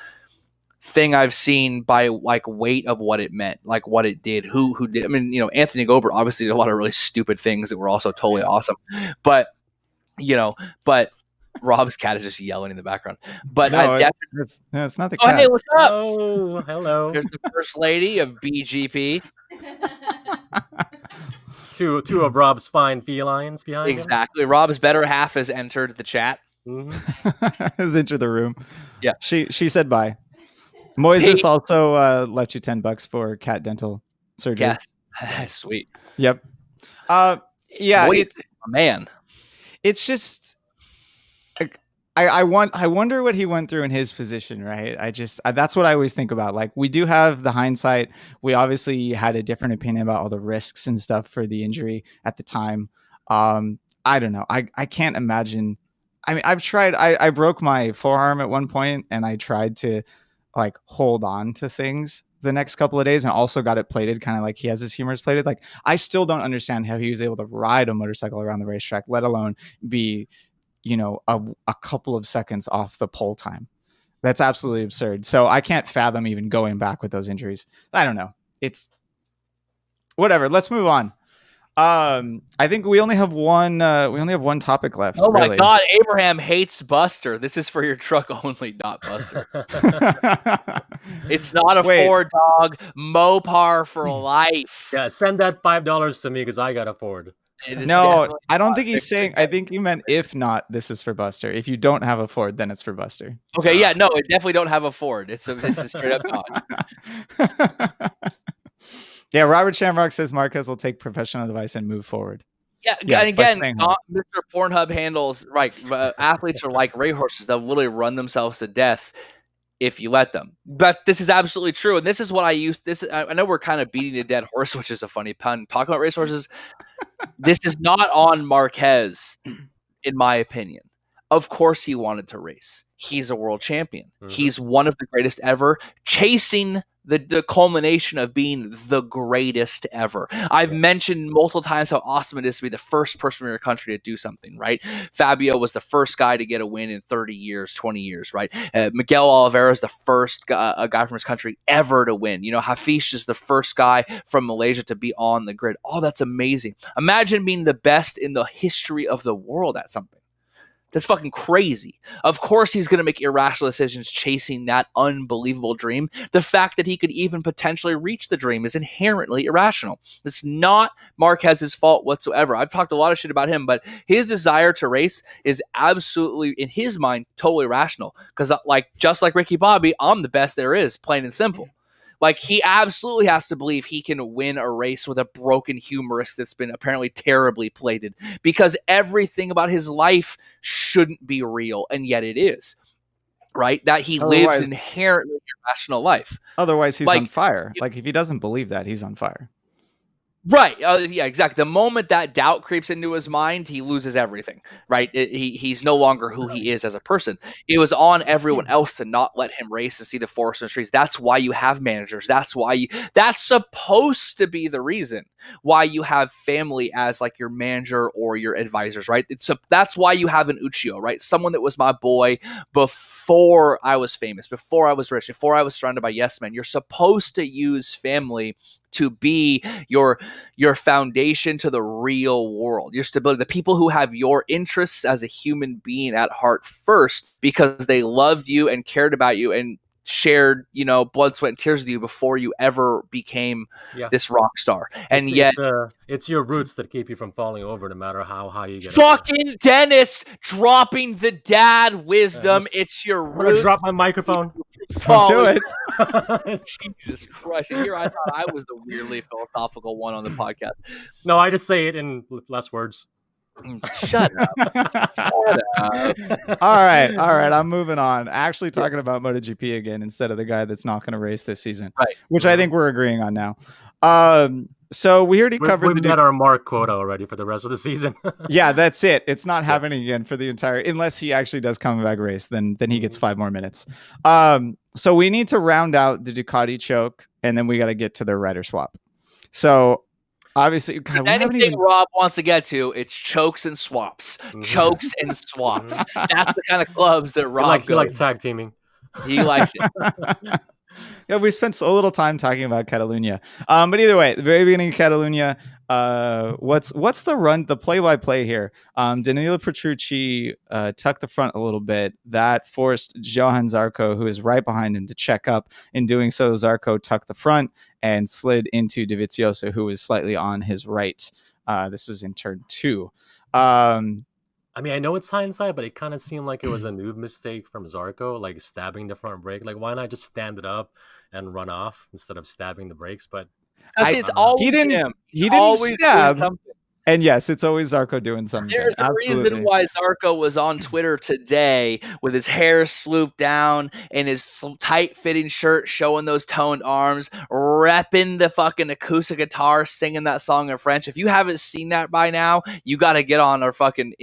thing I've seen by like weight of what it meant, like what it did, who did. I mean, Anthony Gobert obviously did a lot of really stupid things that were also totally awesome. But Rob's cat is just yelling in the background. But it's not the cat. Oh, hey, what's up? Oh, hello. There's the first lady of BGP. Two of Rob's fine felines behind him. Exactly. Rob's better half has entered the chat. Mm-hmm. Has entered the room. Yeah. She said bye. Moises also left you $10 for cat dental surgery. Yes. Sweet. Yep. Yeah. Man, it's just I wonder what he went through in his position, right? That's what I always think about. Like, we do have the hindsight. We obviously had a different opinion about all the risks and stuff for the injury at the time. I don't know. I can't imagine. I mean, I've tried. I broke my forearm at one point, and I tried to like hold on to things the next couple of days, and also got it plated, kind of like he has his humerus plated. Like, I still don't understand how he was able to ride a motorcycle around the racetrack, let alone be, a couple of seconds off the pole time. That's absolutely absurd. So I can't fathom even going back with those injuries. I don't know. It's whatever. Let's move on. I think we only have one topic left. Oh my really. God, Abraham hates Buster. This is for your truck only, not Buster. It's not a Ford, dog. Mopar for life. Yeah, send that $5 to me because I got a Ford. No, I don't think he's saying. I think he meant if not, this is for Buster. If you don't have a Ford, then it's for Buster. Okay, yeah, no, I definitely don't have a Ford. It's a straight up dodge. Yeah, Robert Shamrock says Marquez will take professional advice and move forward. Yeah, and again, Mr. Pornhub handles, right, athletes are like racehorses. They'll literally run themselves to death if you let them. But this is absolutely true. And this is what I use. I know we're kind of beating a dead horse, which is a funny pun. Talking about racehorses, this is not on Marquez, in my opinion. Of course he wanted to race. He's a world champion. Mm-hmm. He's one of the greatest ever, chasing the culmination of being the greatest ever. I've mentioned multiple times how awesome it is to be the first person in your country to do something, right? Fabio was the first guy to get a win in 30 years, 20 years, right? Miguel Oliveira is the first guy from his country ever to win. Hafiz is the first guy from Malaysia to be on the grid. Oh, that's amazing. Imagine being the best in the history of the world at something. That's fucking crazy. Of course he's going to make irrational decisions chasing that unbelievable dream. The fact that he could even potentially reach the dream is inherently irrational. It's not Marquez's fault whatsoever. I've talked a lot of shit about him, but his desire to race is absolutely, in his mind, totally rational. Because just like Ricky Bobby, I'm the best there is, plain and simple. Like, he absolutely has to believe he can win a race with a broken humerus that's been apparently terribly plated, because everything about his life shouldn't be real, and yet it is, right? That he lives an inherently irrational life. Otherwise, he's on fire. Like, if he doesn't believe that, he's on fire. Right. Yeah, exactly. The moment that doubt creeps into his mind, he loses everything, right? He's no longer who he is as a person. It was on everyone else to not let him race and see the forest and the trees. That's why you have managers. That's supposed to be the reason why you have family as like your manager or your advisors, right? That's why you have an Uchiho, right? Someone that was my boy before I was famous, before I was rich, before I was surrounded by yes men. You're supposed to use family to be your foundation to the real world, your stability, the people who have your interests as a human being at heart first, because they loved you and cared about you and shared, blood, sweat, and tears with you before you ever became this rock star. And yet it's your roots that keep you from falling over, no matter how high you get. Fucking Dennis dropping the dad wisdom. It's your roots. I'm gonna drop my microphone. Don't do it. Jesus Christ. And here I thought I was the weirdly philosophical one on the podcast. No, I just say it in less words. Shut up. All right. I'm moving on. Actually talking about MotoGP again instead of the guy that's not going to race this season, right? Which I think we're agreeing on now. So we already covered we met our mark quota already for the rest of the season. Yeah, that's it. It's not happening again for the entire, unless he actually does come back race, then he gets 5 more minutes. So we need to round out the Ducati choke, and then we got to get to their rider swap. So obviously, God, anything Rob wants to get to, it's chokes and swaps. Chokes and swaps. That's the kind of clubs that Rob he likes tag teaming. He likes it. Yeah, we spent so little time talking about Catalunya. But either way, the very beginning of Catalunya, what's the run, the play-by-play here? Danilo Petrucci tucked the front a little bit. That forced Johan Zarco, who is right behind him, to check up. In doing so, Zarco tucked the front and slid into Dovizioso, who was slightly on his right. This is in turn 2. I mean, I know it's hindsight, but it kind of seemed like it was a noob mistake from Zarco, like stabbing the front brake. Like, why not just stand it up and run off instead of stabbing the brakes? But it's always he didn't always stab. And yes, it's always Zarco doing something. There's a reason why Zarco was on Twitter today with his hair swooped down and his tight-fitting shirt showing those toned arms, repping the fucking acoustic guitar, singing that song in French. If you haven't seen that by now, you got to get on our fucking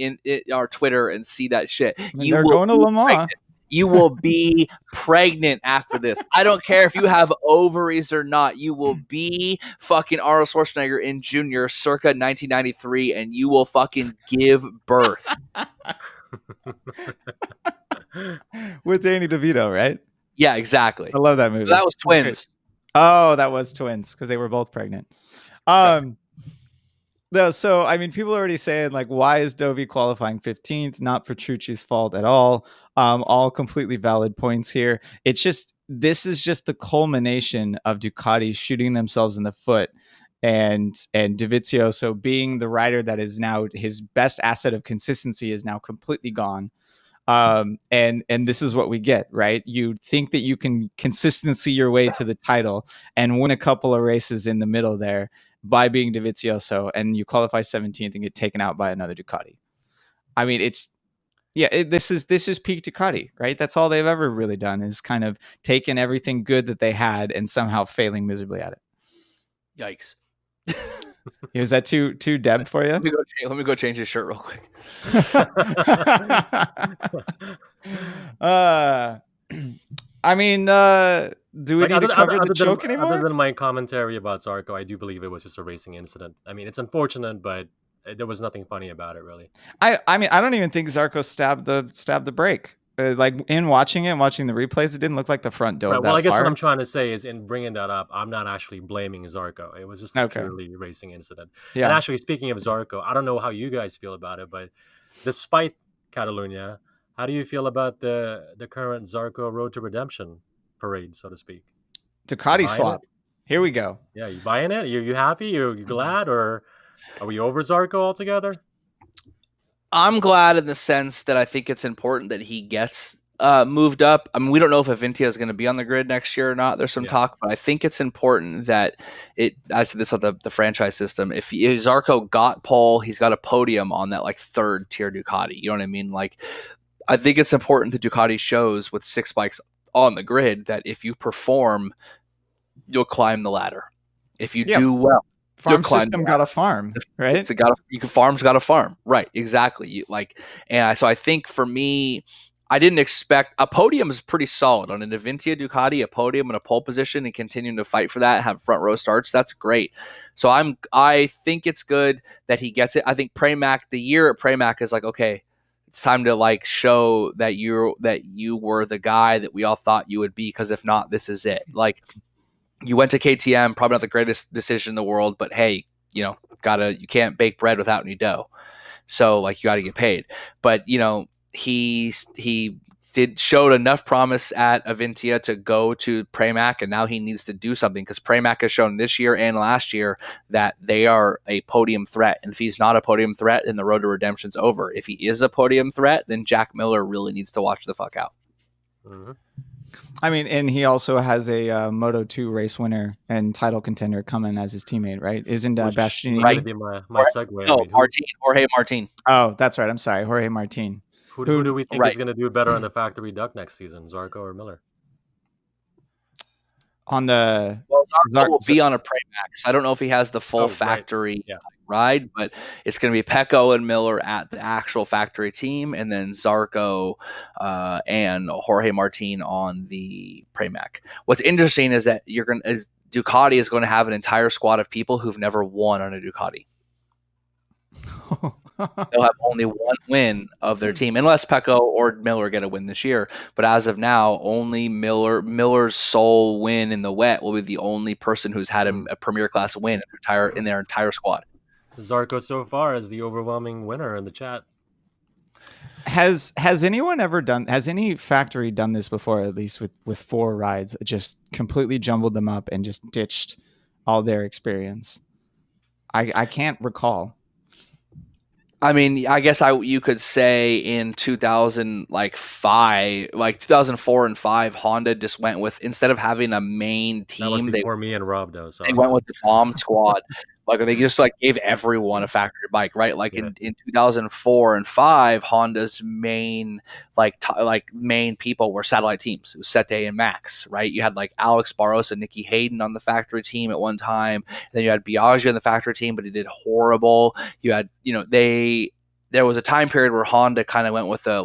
our Twitter and see that shit. They're going to Le Mans. You will be pregnant after this. I don't care if you have ovaries or not. You will be fucking Arnold Schwarzenegger in Junior circa 1993, and you will fucking give birth. With Danny DeVito, right? Yeah, exactly. I love that movie. That was twins. Oh, that was twins because they were both pregnant. No, so I mean, people are already saying like, why is Dovi qualifying 15th? Not Petrucci's fault at all. All completely valid points here. It's just this is just the culmination of Ducati shooting themselves in the foot, and Dovizioso being the rider that is now his best asset of consistency is now completely gone. And this is what we get, right? You think that you can consistency your way to the title and win a couple of races in the middle there by being Dovizioso, and you qualify 17th and get taken out by another Ducati. I mean, this is peak Ducati, right? That's all they've ever really done is kind of taken everything good that they had and somehow failing miserably at it. Yikes. Was that too Deb for you? Let me go change his shirt real quick. I mean, do we need to cover the choke anymore? Other than my commentary about Zarco, I do believe it was just a racing incident. I mean, it's unfortunate, but there was nothing funny about it, really. I mean, I don't even think Zarco stabbed the brake. Like in watching the replays, it didn't look like the front dove. Right, well, I guess far. What I'm trying to say is, in bringing that up, I'm not actually blaming Zarco. It was just a purely racing incident. Yeah. And actually, speaking of Zarco, I don't know how you guys feel about it, but despite Catalunya, how do you feel about the current Zarco Road to Redemption parade, so to speak? Ducati swap. Here we go. Yeah, you buying it? Are you happy? Are you glad? Or are we over Zarco altogether? I'm glad in the sense that I think it's important that he gets moved up. I mean, we don't know if Avintia is going to be on the grid next year or not. There's some talk, but I think it's important that I said this with the franchise system. If Zarco got pole, he's got a podium on that like third tier Ducati. You know what I mean? Like, I think it's important that Ducati shows with 6 bikes on the grid that if you perform, you'll climb the ladder. If you do well. Farm system got a farm, right? Farm's got a farm, right? Exactly. So I think for me, I didn't expect a podium is pretty solid on an Avintia Ducati, a podium and a pole position, and continuing to fight for that, have front row starts. That's great. So I think it's good that he gets it. I think Pramac, the year at Pramac is like, okay, it's time to like show that you were the guy that we all thought you would be. Because if not, this is it. Like. You went to KTM, probably not the greatest decision in the world, but hey, you can't bake bread without any dough. So like you got to get paid. But he showed enough promise at Avintia to go to Pramac, and now he needs to do something because Pramac has shown this year and last year that they are a podium threat. And if he's not a podium threat, then the road to redemption's over. If he is a podium threat, then Jack Miller really needs to watch the fuck out. Mm-hmm. I mean, and he also has a Moto 2 race winner and title contender coming as his teammate, right? Isn't Bastianini? Right. Be my segue. No, Jorge Martin. Oh, that's right. I'm sorry. Jorge Martin. Who do we think is going to do better on the factory duck next season, Zarco or Miller? Zarco will be on a Pramac. So I don't know if he has the full factory ride, but it's going to be Pecco and Miller at the actual factory team, and then Zarco and Jorge Martin on the Pramac. What's interesting is that Ducati is going to have an entire squad of people who've never won on a Ducati. They'll have only one win of their team, unless Pecco or Miller get a win this year. But as of now, only Miller's sole win in the wet will be the only person who's had a Premier Class win in their entire squad. Zarco so far is the overwhelming winner in the chat. Has anyone ever has any factory done this before, at least with 4 rides, just completely jumbled them up and just ditched all their experience? I can't recall. I mean, I guess you could say in 2005, like 2004 and 5, Honda just went with, instead of having a main team, that was before me and Rob though. So they went with the bomb squad. Like they just like gave everyone a factory bike, right? Like in 2004 and 5, Honda's main main people were satellite teams. It was Sete and Max, right? You had like Alex Barros and Nicky Hayden on the factory team at one time. And then you had Biaggi on the factory team, but he did horrible. You had, there was a time period where Honda kind of went with a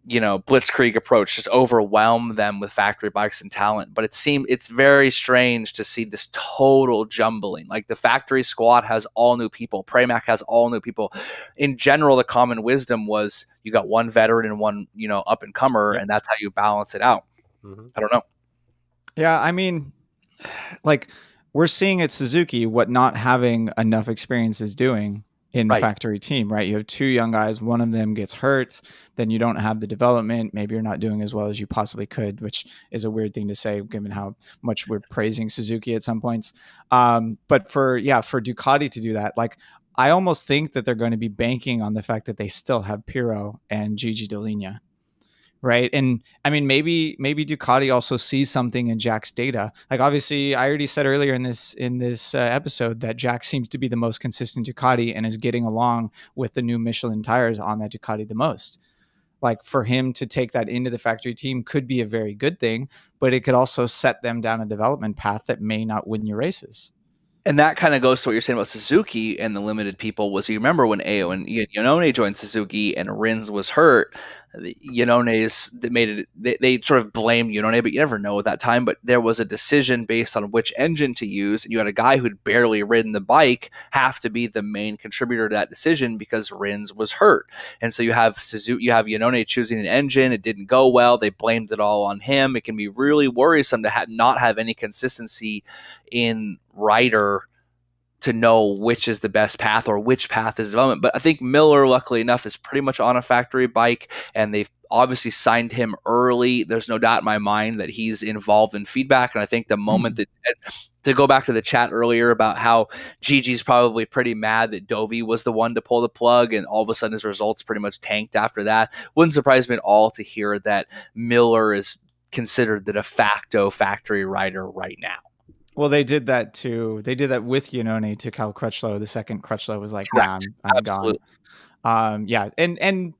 blitzkrieg approach, just overwhelm them with factory bikes and talent. But it's very strange to see this total jumbling. Like the factory squad has all new people. Pramac has all new people. In general, the common wisdom was you got one veteran and one, up and comer, and that's how you balance it out. Mm-hmm. I don't know. Yeah, I mean, like we're seeing at Suzuki what not having enough experience is doing in the factory team, right? You have two young guys, one of them gets hurt, then you don't have the development. Maybe you're not doing as well as you possibly could, which is a weird thing to say given how much we're praising Suzuki at some points. But for Ducati to do that, like I almost think that they're going to be banking on the fact that they still have Pirro and Gigi Dall'Igna. Right. And I mean, maybe Ducati also sees something in Jack's data. Like, obviously, I already said earlier in this episode that Jack seems to be the most consistent Ducati and is getting along with the new Michelin tires on that Ducati the most. Like, for him to take that into the factory team could be a very good thing, but it could also set them down a development path that may not win you races. And that kind of goes to what you're saying about Suzuki and the limited people. Was you remember when Ao and Iannone joined Suzuki and Rins was hurt? Iannone's they sort of blamed Iannone, but you never know at that time. But there was a decision based on which engine to use, and you had a guy who'd barely ridden the bike have to be the main contributor to that decision because Rins was hurt. And so you have Iannone choosing an engine. It didn't go well. They blamed it all on him. It can be really worrisome to not have any consistency in rider to know which is the best path or which path is development. But I think Miller, luckily enough, is pretty much on a factory bike, and they've obviously signed him early. There's no doubt in my mind that he's involved in feedback, and I think the moment that, to go back to the chat earlier about how Gigi's probably pretty mad that Dovi was the one to pull the plug, and all of a sudden his results pretty much tanked after that. Wouldn't surprise me at all to hear that Miller is considered the de facto factory rider right now. Well, they did that too. They did that with Iannone to Cal Crutchlow. The second Crutchlow was like, nah, I'm gone. And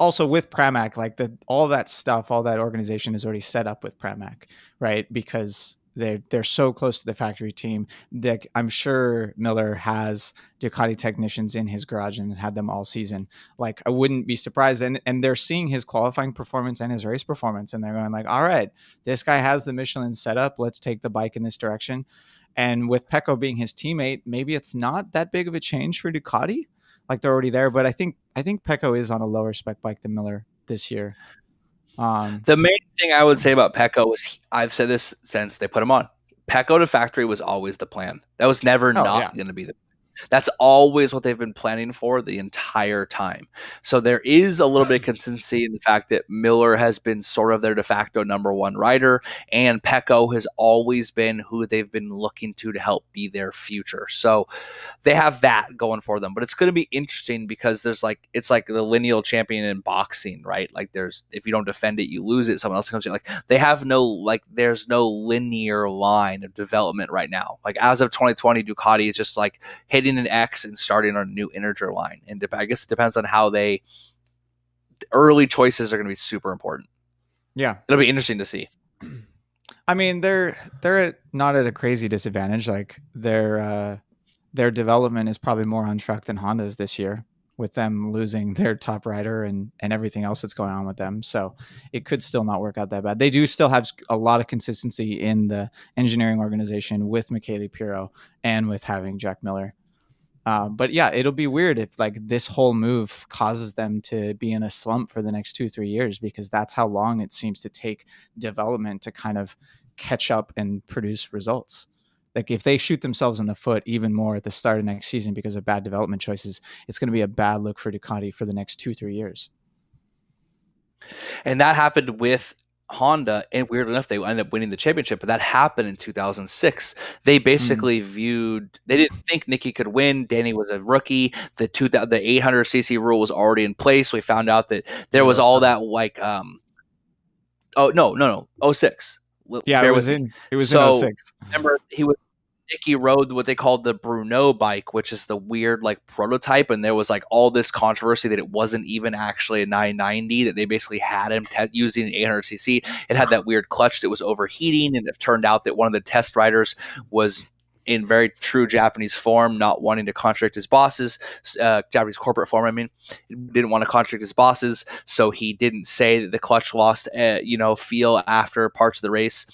also with Pramac, like all that stuff, all that organization is already set up with Pramac, right? Because they're so close to the factory team that I'm sure Miller has Ducati technicians in his garage and has had them all season. Like, I wouldn't be surprised. And they're seeing his qualifying performance and his race performance, and they're going like, all right, this guy has the Michelin set up. Let's take the bike in this direction. And with Pecco being his teammate, maybe it's not that big of a change for Ducati. Like, they're already there. But I think Pecco is on a lower spec bike than Miller this year. The main thing I would say about Pecco was, I've said this since they put him on, Pecco to factory was always the plan. That was never going to be the plan. That's always what they've been planning for the entire time. So there is a little bit of consistency in the fact that Miller has been sort of their de facto number one rider, and Pecco has always been who they've been looking to help be their future. So they have that going for them. But it's going to be interesting because it's like the lineal champion in boxing, right? Like if you don't defend it, you lose it. Someone else comes in. Like they have there's no linear line of development right now. Like as of 2020, Ducati is just like hitting an X and starting on a new integer line. And I guess it depends on how early choices are going to be super important. Yeah. It'll be interesting to see. I mean, they're not at a crazy disadvantage. Like their development is probably more on track than Honda's this year, with them losing their top rider and everything else that's going on with them. So it could still not work out that bad. They do still have a lot of consistency in the engineering organization with Michele Pirro and with having Jack Miller. But yeah, it'll be weird if like this whole move causes them to be in a slump for the next 2-3 years, because that's how long it seems to take development to kind of catch up and produce results. Like if they shoot themselves in the foot even more at the start of next season because of bad development choices, it's going to be a bad look for Ducati for the next 2-3 years. And that happened with Honda, and weird enough, they ended up winning the championship, but that happened in 2006. They basically they didn't think Nicky could win. Danny was a rookie. The 800cc rule was already in place. We found out that there was all that like, no, 06. Yeah, it was in 06. Remember, Nicky rode what they called the Bruno bike, which is the weird like prototype, and there was like all this controversy that it wasn't even actually a 990, that they basically had him using an 800cc. It had that weird clutch that was overheating, and it turned out that one of the test riders was in very true Japanese form, not wanting to contradict his bosses, Japanese corporate form, I mean, didn't want to contradict his bosses, so he didn't say that the clutch lost, feel after parts of the race.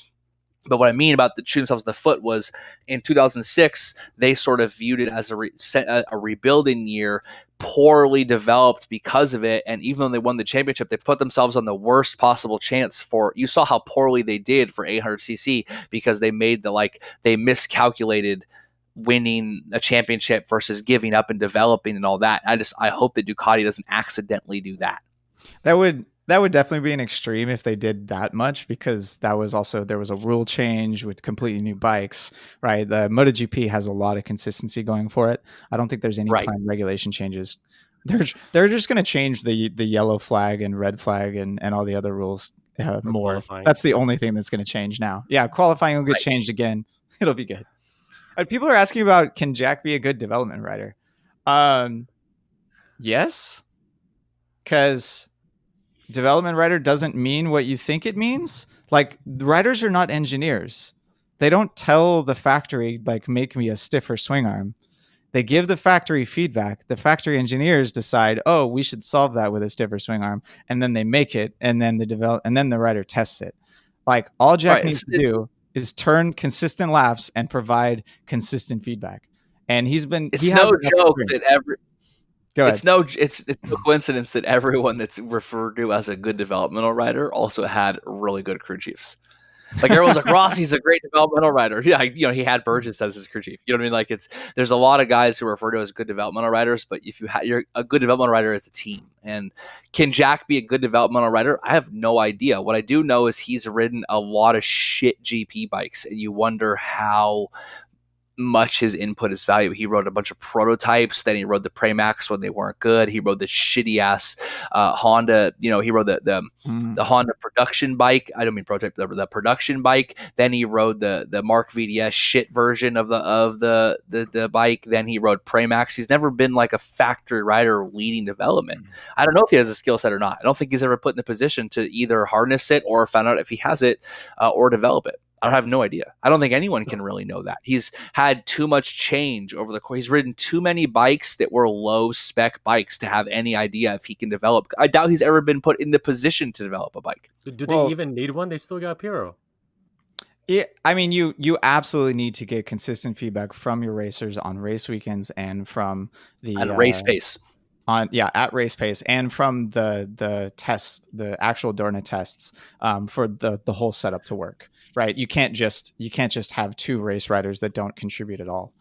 But what I mean about the shooting themselves in the foot was in 2006, they sort of viewed it as a rebuilding year, poorly developed because of it. And even though they won the championship, they put themselves on the worst possible chance for, you saw how poorly they did for 800cc because they they miscalculated winning a championship versus giving up and developing and all that. I hope that Ducati doesn't accidentally do that. That would definitely be an extreme if they did that much, because there was a rule change with completely new bikes, right? The MotoGP has a lot of consistency going for it. I don't think there's any planned regulation changes. They're just going to change the yellow flag and red flag and all the other rules more. Qualifying. That's the only thing that's going to change now. Yeah, qualifying will get changed again. It'll be good. People are asking about, can Jack be a good development rider? Yes, because development rider doesn't mean what you think it means. Like, riders are not engineers. They don't tell the factory, like, make me a stiffer swing arm. They give the factory feedback. The factory engineers decide, oh, we should solve that with a stiffer swing arm, and then they make it, and then the rider tests it. Like, all Jack needs to do is turn consistent laps and provide consistent feedback. And it's no joke that it's no coincidence that everyone that's referred to as a good developmental rider also had really good crew chiefs. Like, everyone's like, Rossi's a great developmental rider. Yeah, he had Burgess as his crew chief. You know what I mean? Like, there's a lot of guys who are referred to as good developmental riders, but if you're a good developmental rider as a team. And can Jack be a good developmental rider? I have no idea. What I do know is he's ridden a lot of shit GP bikes, and you wonder how much his input is valuable. He rode a bunch of prototypes, then he rode the Pramax when they weren't good. He rode the shitty ass Honda, he rode the Honda production bike. I don't mean prototype, the production bike. Then he rode the Mark VDS shit version of the bike. Then he rode Pramax. He's never been like a factory rider leading development. I don't know if he has a skill set or not. I don't think he's ever put in the position to either harness it or found out if he has it or develop it. I have no idea. I don't think anyone can really know that. He's had too much change over the course. He's ridden too many bikes that were low spec bikes to have any idea if he can develop. I doubt he's ever been put in the position to develop a bike. Do they even need one? They still got Pirro. Yeah, I mean, you absolutely need to get consistent feedback from your racers on race weekends and from the race pace. At race pace, and from the test, the actual Dorna tests, for the whole setup to work, right? You can't just have two race riders that don't contribute at all.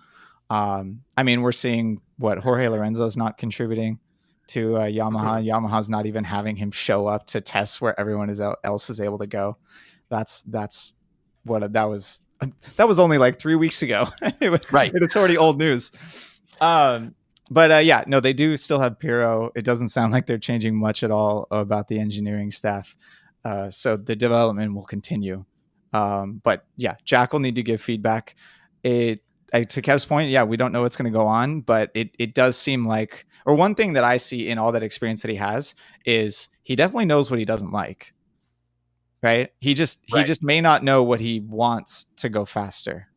I mean, we're seeing what Jorge Lorenzo's not contributing to Yamaha. Yamaha's not even having him show up to tests where everyone else is able to go. That's what that was. That was only like 3 weeks ago. It was right. It's already old news. But no, they do still have Pirro. It doesn't sound like they're changing much at all about the engineering staff. So the development will continue. But yeah, Jack will need to give feedback. To Kev's point, yeah, we don't know what's going to go on, but it does seem like, or one thing that I see in all that experience that he has is he definitely knows what he doesn't like. Right? He just may not know what he wants to go faster.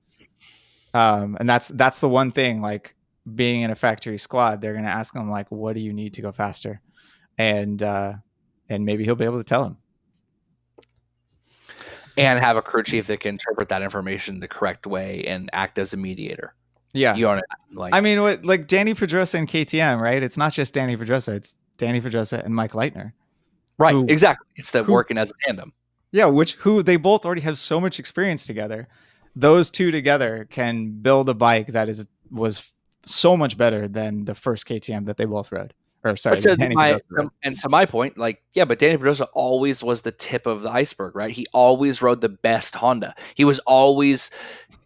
And that's the one thing, like, being in a factory squad, they're going to ask him, like, what do you need to go faster? And maybe he'll be able to tell him. And have a crew chief that can interpret that information the correct way and act as a mediator. Yeah. You know, I mean, like Danny Pedrosa and KTM, right? It's not just Danny Pedrosa. It's Danny Pedrosa and Mike Leitner. Right. Exactly. It's working as a tandem. Yeah. Who they both already have so much experience together. Those two together can build a bike that was so much better than the first KTM that they both rode. Or sorry, and to my point, like, yeah, but Danny Pedrosa always was the tip of the iceberg, right? He always rode the best Honda. He was always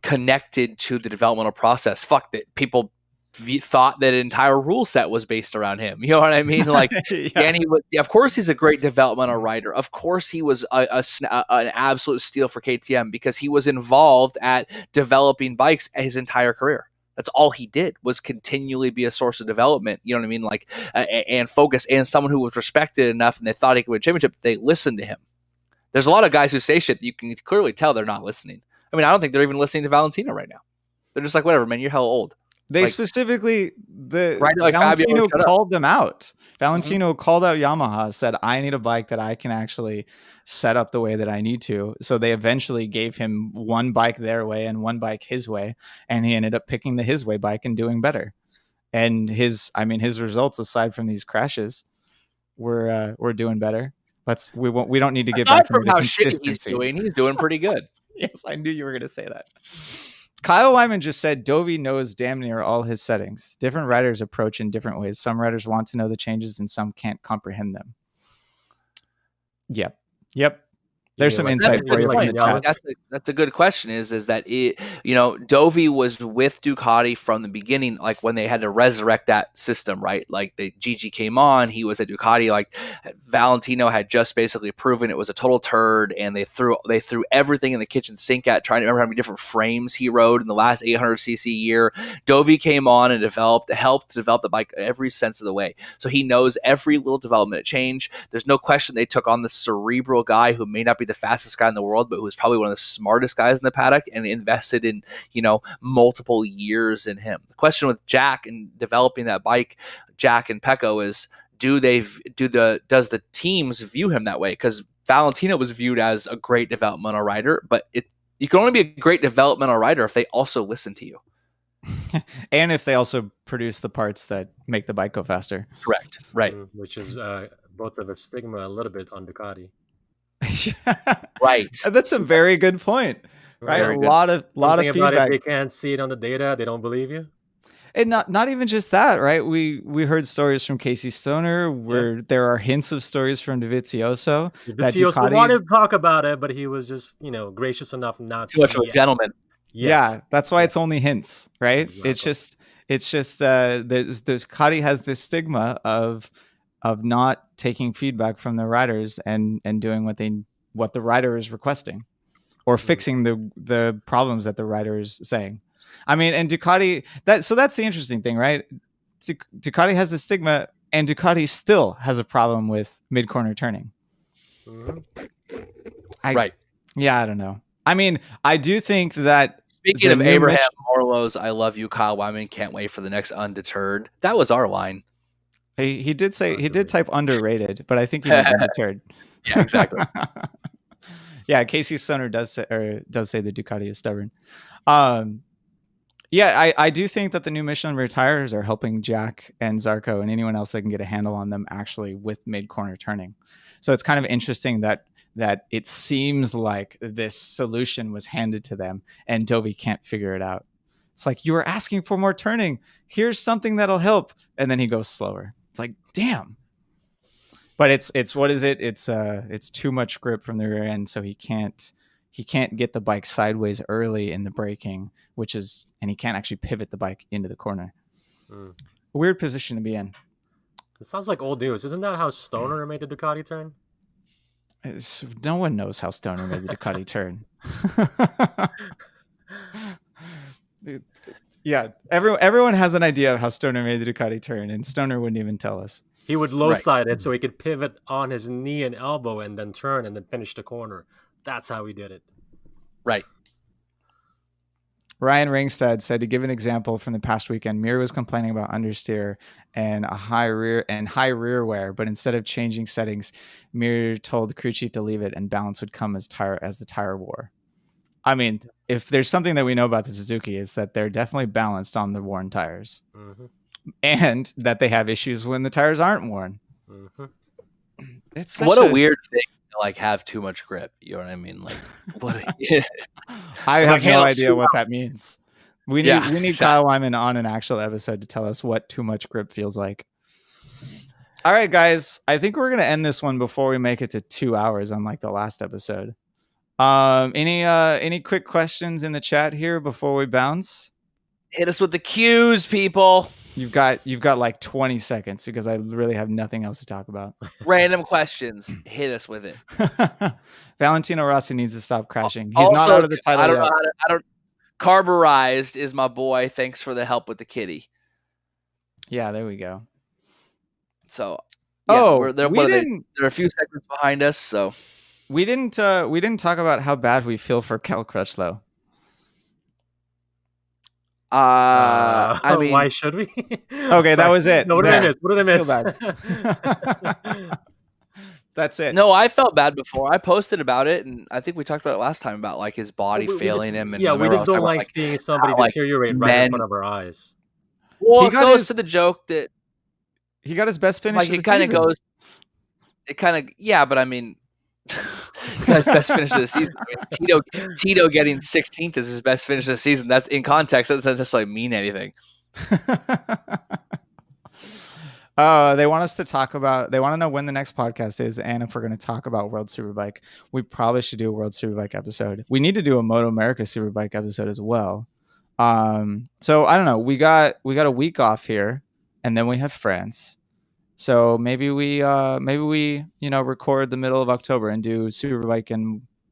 connected to the developmental process. Fuck that. People thought that an entire rule set was based around him. You know what I mean? Like, Danny, of course, he's a great developmental rider. Of course, he was an absolute steal for KTM because he was involved at developing bikes his entire career. That's all he did, was continually be a source of development. You know what I mean? Like, and focus, and someone who was respected enough, and they thought he could win a championship. They listened to him. There's a lot of guys who say shit that you can clearly tell they're not listening. I mean, I don't think they're even listening to Valentino right now. They're just like, whatever, man, you're hell old. They specifically, Valentino called them out. Valentino called out Yamaha, said, I need a bike that I can actually set up the way that I need to. So they eventually gave him one bike their way and one bike his way. And he ended up picking the his way bike and doing better. And his results, aside from these crashes, were doing better. We don't need to get back from how shitty he's doing pretty good. Yes, I knew you were going to say that. Kyle Wyman just said Dovi knows damn near all his settings. Different riders approach in different ways. Some riders want to know the changes and some can't comprehend them. Yep. There's some insight for you from the chat. That's a good question. Is that it? You know, Dovi was with Ducati from the beginning, like when they had to resurrect that system, right? Like the Gigi came on, he was at Ducati. Like Valentino had just basically proven it was a total turd, and they threw everything in the kitchen sink at trying to remember how many different frames he rode in the last 800cc year. Dovi came on and helped develop the bike every sense of the way. So he knows every little development change. There's no question they took on the cerebral guy who may not be the fastest guy in the world, but who was probably one of the smartest guys in the paddock, and invested in, multiple years in him. The question with Jack and developing that bike, Jack and Pecco, is does the teams view him that way? Because Valentino was viewed as a great developmental rider, but you can only be a great developmental rider if they also listen to you. And if they also produce the parts that make the bike go faster. Correct. Right. Which is both of a stigma a little bit on Ducati. Right. That's a very good point. Right. A lot of feedback. If they can't see it on the data, they don't believe you. And not even just that, right? We heard stories from Casey Stoner where there are hints of stories from Dovizioso. Dovizioso wanted to talk about it, but he was just, gracious enough not to. Too much of a gentleman. Yeah, that's why it's only hints, right? Exactly. It's just Ducati has this stigma of not taking feedback from the riders and doing what the rider is requesting, or fixing the problems that the rider is saying. I mean, and Ducati, that's the interesting thing, right? Ducati has the stigma, and Ducati still has a problem with mid-corner turning. Right. Yeah, I don't know. I mean, I do think that... Speaking of Abraham Orlo's, I love you, Kyle Wyman, can't wait for the next Undeterred. That was our line. He did type underrated, but I think he meant undeterred. Yeah, exactly. Yeah, Casey Stoner does say the Ducati is stubborn. Yeah, I do think that the new Michelin rear tires are helping Jack and Zarco and anyone else that can get a handle on them actually with mid-corner turning. So it's kind of interesting that it seems like this solution was handed to them and Dovi can't figure it out. It's like, you were asking for more turning. Here's something that'll help. And then he goes slower. It's like, damn. But it's what is it? It's too much grip from the rear end, so he can't get the bike sideways early in the braking, and he can't actually pivot the bike into the corner. A weird position to be in. It sounds like old news. Isn't that how Stoner made the Ducati turn? No one knows how Stoner made the Ducati turn. Yeah, everyone has an idea of how Stoner made the Ducati turn, and Stoner wouldn't even tell us. He would low side it so he could pivot on his knee and elbow and then turn and then finish the corner. That's how he did it. Right. Ryan Ringstad said, to give an example from the past weekend, Mir was complaining about understeer and high rear wear, but instead of changing settings, Mir told the crew chief to leave it and balance would come as the tire wore. I mean, if there's something that we know about the Suzuki, it's that they're definitely balanced on the worn tires. Mm-hmm. And that they have issues when the tires aren't worn. Mm-hmm. It's what a weird thing to have too much grip. You know what I mean? Like, what? I have no idea what that means. We need Kyle Wyman on an actual episode to tell us what too much grip feels like. All right, guys. I think we're gonna end this one before we make it to 2 hours, unlike the last episode. Any quick questions in the chat here before we bounce? Hit us with the cues, people. You've got like 20 seconds because I really have nothing else to talk about. Random questions. Hit us with it. Valentino Rossi needs to stop crashing. He's Also, not out of the title I don't yet. know how to. I don't. Carburized is my boy. Thanks for the help with the kitty. Yeah, there we go. So, yeah, they're a few seconds behind us. So we didn't talk about how bad we feel for Cal Crutch though. I mean, why should we? Okay, that was it. No, what did I miss? What did I miss? That's it. No, I felt bad before. I posted about it, and I think we talked about it last time about like his body failing him. And we just don't like seeing somebody deteriorate right in front of our eyes. Well, it goes to the joke that he got his best finish. Like it kind of goes. It kind of but I mean, his best finish of the season. I mean, Tito getting 16th is his best finish of the season. That's in context. That doesn't necessarily mean anything. They want us to talk about. They want to know when the next podcast is, and if we're going to talk about World Superbike. We probably should do a World Superbike episode. We need to do a Moto America Superbike episode as well. So I don't know. We got a week off here, and then we have France. So maybe we record the middle of October and do Superbike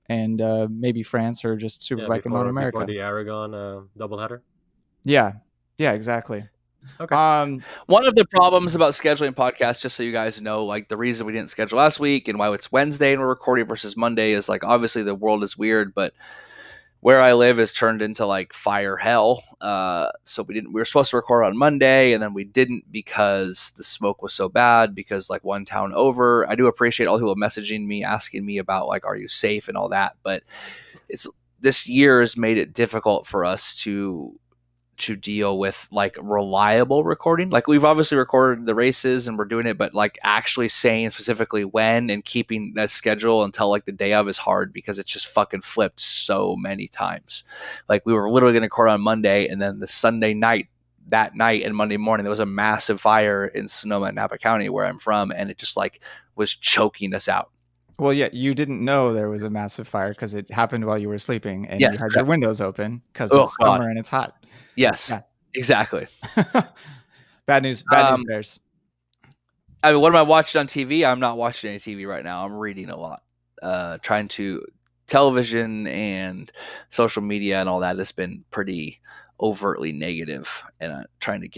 and maybe France or just Superbike and Moto America. Before the Aragon doubleheader. Yeah, exactly. Okay. One of the problems about scheduling podcasts, just so you guys know, like the reason we didn't schedule last week and why it's Wednesday and we're recording versus Monday is like obviously the world is weird, but where I live is turned into like fire hell. So we were supposed to record on Monday and then we didn't because the smoke was so bad because like one town over. I do appreciate all the people messaging me, asking me about like, are you safe and all that. But this year has made it difficult for us to deal with like reliable recording. Like we've obviously recorded the races and we're doing it, but like actually saying specifically when and keeping that schedule until like the day of is hard because it's just fucking flipped so many times. Like we were literally going to record on Monday and then the Sunday night, that night and Monday morning, there was a massive fire in Sonoma and Napa County where I'm from. And it just like was choking us out. Well, yeah, you didn't know there was a massive fire because it happened while you were sleeping and you had your windows open because it's summer and it's hot. Yes, exactly. Bad news bears. I mean, what am I watching on TV? I'm not watching any TV right now. I'm reading a lot. Trying to television and social media and all that has been pretty overtly negative, and trying to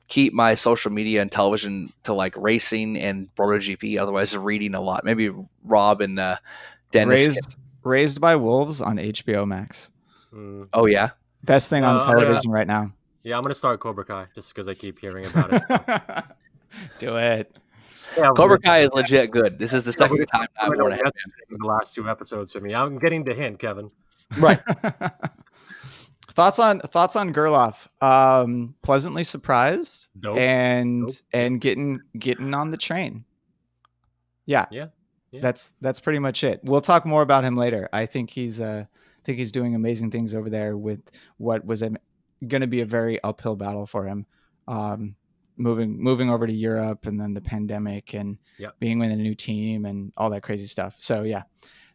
keep my social media and television to like racing and BrotoGP. Otherwise, reading a lot. Maybe Rob and Dennis. Raised by Wolves on HBO Max. Oh yeah, best thing on television right now. Yeah, I'm gonna start Cobra Kai just because I keep hearing about it. Do it. Yeah, Cobra Kai is legit good. This is the second time I've worn a headband. In the last 2 episodes for me, I'm getting the hint, Kevin. Right. Thoughts on Gerloff? Pleasantly surprised. Nope. And getting on the train. Yeah. That's pretty much it. We'll talk more about him later. I think he's doing amazing things over there with what was going to be a very uphill battle for him. Moving over to Europe and then the pandemic and being with a new team and all that crazy stuff. So yeah,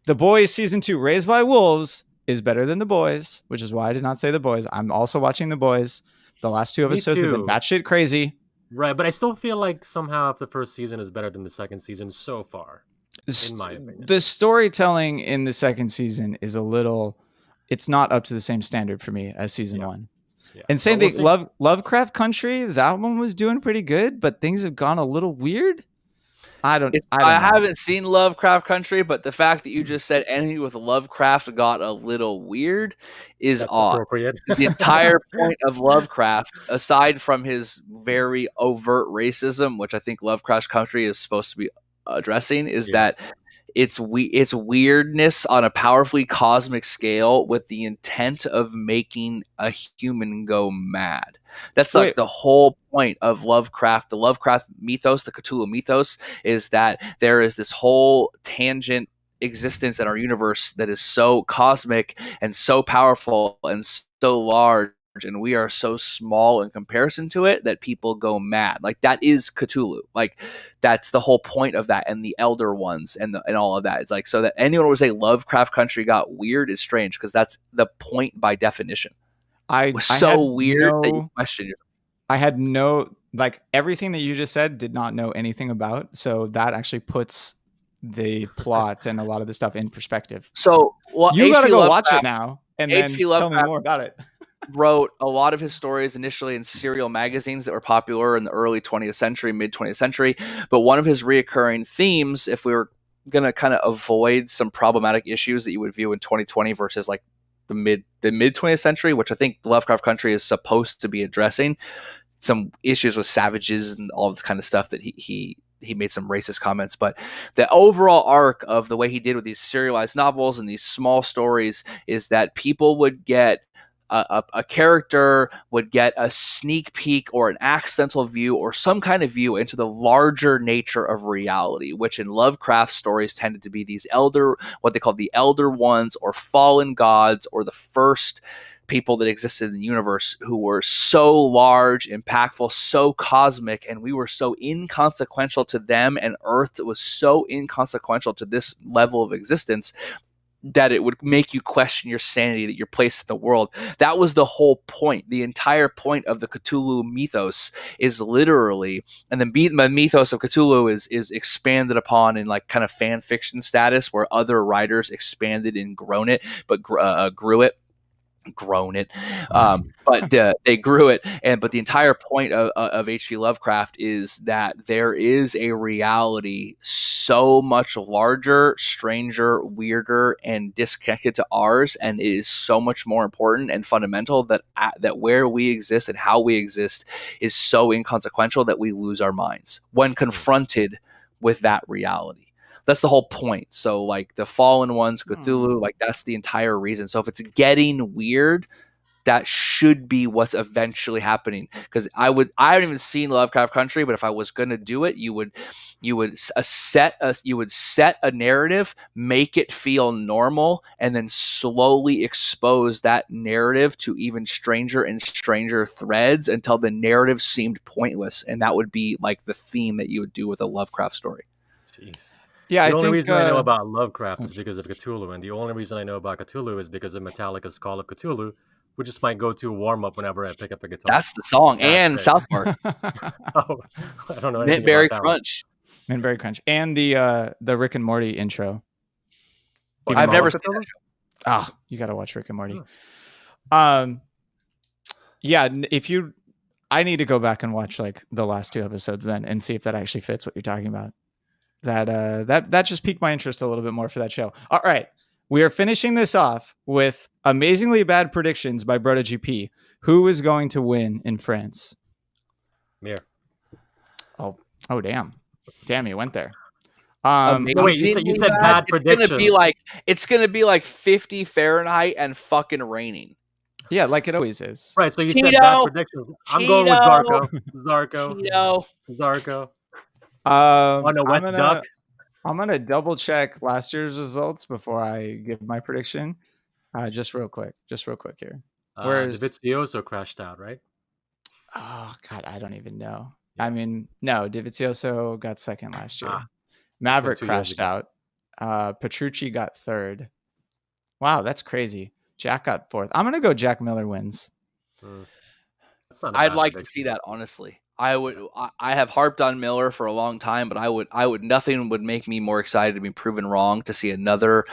The Boys season 2, Raised by Wolves, is better than The Boys, which is why I did not say The Boys. I'm also watching The Boys. The last 2 episodes have been batshit crazy. Right, but I still feel like somehow the first season is better than the second season so far, in my opinion. The storytelling in the second season is it's not up to the same standard for me as season 1. Yeah. And same thing, Lovecraft Country, that one was doing pretty good, but things have gone a little weird. I haven't seen Lovecraft Country, but the fact that you just said anything with Lovecraft got a little weird is odd. The entire point of Lovecraft, aside from his very overt racism, which I think Lovecraft Country is supposed to be addressing, is that it's weirdness on a powerfully cosmic scale with the intent of making a human go mad. That's like the whole point of Lovecraft. The Lovecraft mythos, the Cthulhu mythos, is that there is this whole tangent existence in our universe that is so cosmic and so powerful and so large, and we are so small in comparison to it that people go mad. Like that is Cthulhu. Like that's the whole point of that, and the Elder Ones and all of that. It's like, so that anyone would say Lovecraft Country got weird is strange because that's the point by definition. was so weird that you question yourself. I had no, like, everything that you just said did not know anything about. So that actually puts the plot and a lot of the stuff in perspective. So, well, you got to H.P. go Lovecraft, watch it now and then H.P. tell me Lovecraft more about it. wrote a lot of his stories initially in serial magazines that were popular in the early 20th century, mid 20th century. But one of his reoccurring themes, if we were going to kind of avoid some problematic issues that you would view in 2020 versus like the mid 20th century, which I think Lovecraft Country is supposed to be addressing, some issues with savages and all this kind of stuff that he made some racist comments, but the overall arc of the way he did with these serialized novels and these small stories is that people would get a character would get a sneak peek or an accidental view or some kind of view into the larger nature of reality, which in Lovecraft stories tended to be these what they call the elder ones or fallen gods or the first people that existed in the universe who were so large, impactful, so cosmic, and we were so inconsequential to them, and Earth was so inconsequential to this level of existence that it would make you question your sanity, that your place in the world. That was the whole point. The entire point of the Cthulhu mythos is literally, and the mythos of Cthulhu is expanded upon in like kind of fan fiction status, where other writers expanded and grew it, but they grew it. But the entire point of H.P. Lovecraft is that there is a reality so much larger, stranger, weirder, and disconnected to ours, and it is so much more important and fundamental that where we exist and how we exist is so inconsequential that we lose our minds when confronted with that reality. That's the whole point. So like the fallen ones, Cthulhu, like that's the entire reason. So if it's getting weird, that should be what's eventually happening. Because I haven't even seen Lovecraft Country, but if I was going to do it, you would set a narrative, make it feel normal, and then slowly expose that narrative to even stranger and stranger threads until the narrative seemed pointless. And that would be like the theme that you would do with a Lovecraft story. Jeez. Yeah, the only reason I know about Lovecraft is because of Cthulhu, and the only reason I know about Cthulhu is because of Metallica's Call of Cthulhu, which is my go-to warm-up whenever I pick up a guitar. That's the song, and South Park. Oh, I don't know. Mintberry Crunch. Mintberry Crunch, and the Rick and Morty intro. I've never seen that show. Ah, you got to watch Rick and Morty. Yeah, I need to go back and watch like the last 2 episodes then and see if that actually fits what you're talking about. That just piqued my interest a little bit more for that show. All right. We are finishing this off with amazingly bad predictions by BrotoGP. Who is going to win in France? Mir. Oh, damn. Damn, you went there. Wait, you said bad predictions. It's gonna be like 50 Fahrenheit and fucking raining. Yeah, like it always is. Right, so you said bad predictions. I'm going with Zarko. On a wet duck. I'm gonna double check last year's results before I give my prediction. Just real quick here. Dovizioso crashed out, right? Oh God, I don't even know. I mean, no, Dovizioso got second last year. Maverick crashed out. Petrucci got third. Wow, that's crazy. Jack got fourth. I'm gonna go Jack Miller wins. I'd like to see that, honestly. I have harped on Miller for a long time, but nothing would make me more excited to be proven wrong, to see another,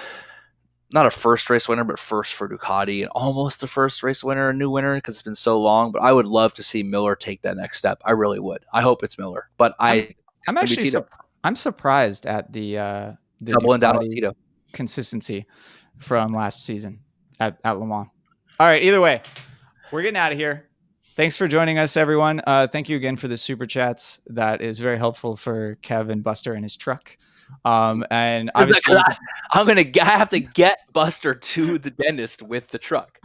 not a first race winner, but first for Ducati, and almost a first race winner, a new winner, because it's been so long. But I would love to see Miller take that next step. I really would. I hope it's Miller, but I'm actually I'm surprised at the doubling down on Tito consistency from last season at Le Mans. All right, either way, we're getting out of here. Thanks for joining us, everyone. Thank you again for the super chats. That is very helpful for Kevin Buster and his truck. And obviously, I have to get Buster to the dentist with the truck.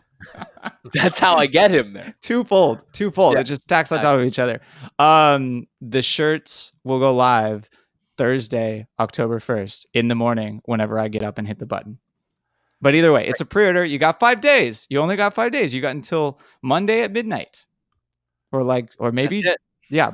That's how I get him there. Twofold. Yeah. It just stacks on top of each other. The shirts will go live Thursday, October 1st in the morning whenever I get up and hit the button. But either way, it's a pre-order. You got 5 days. You only got 5 days. You got until Monday at midnight. Or maybe,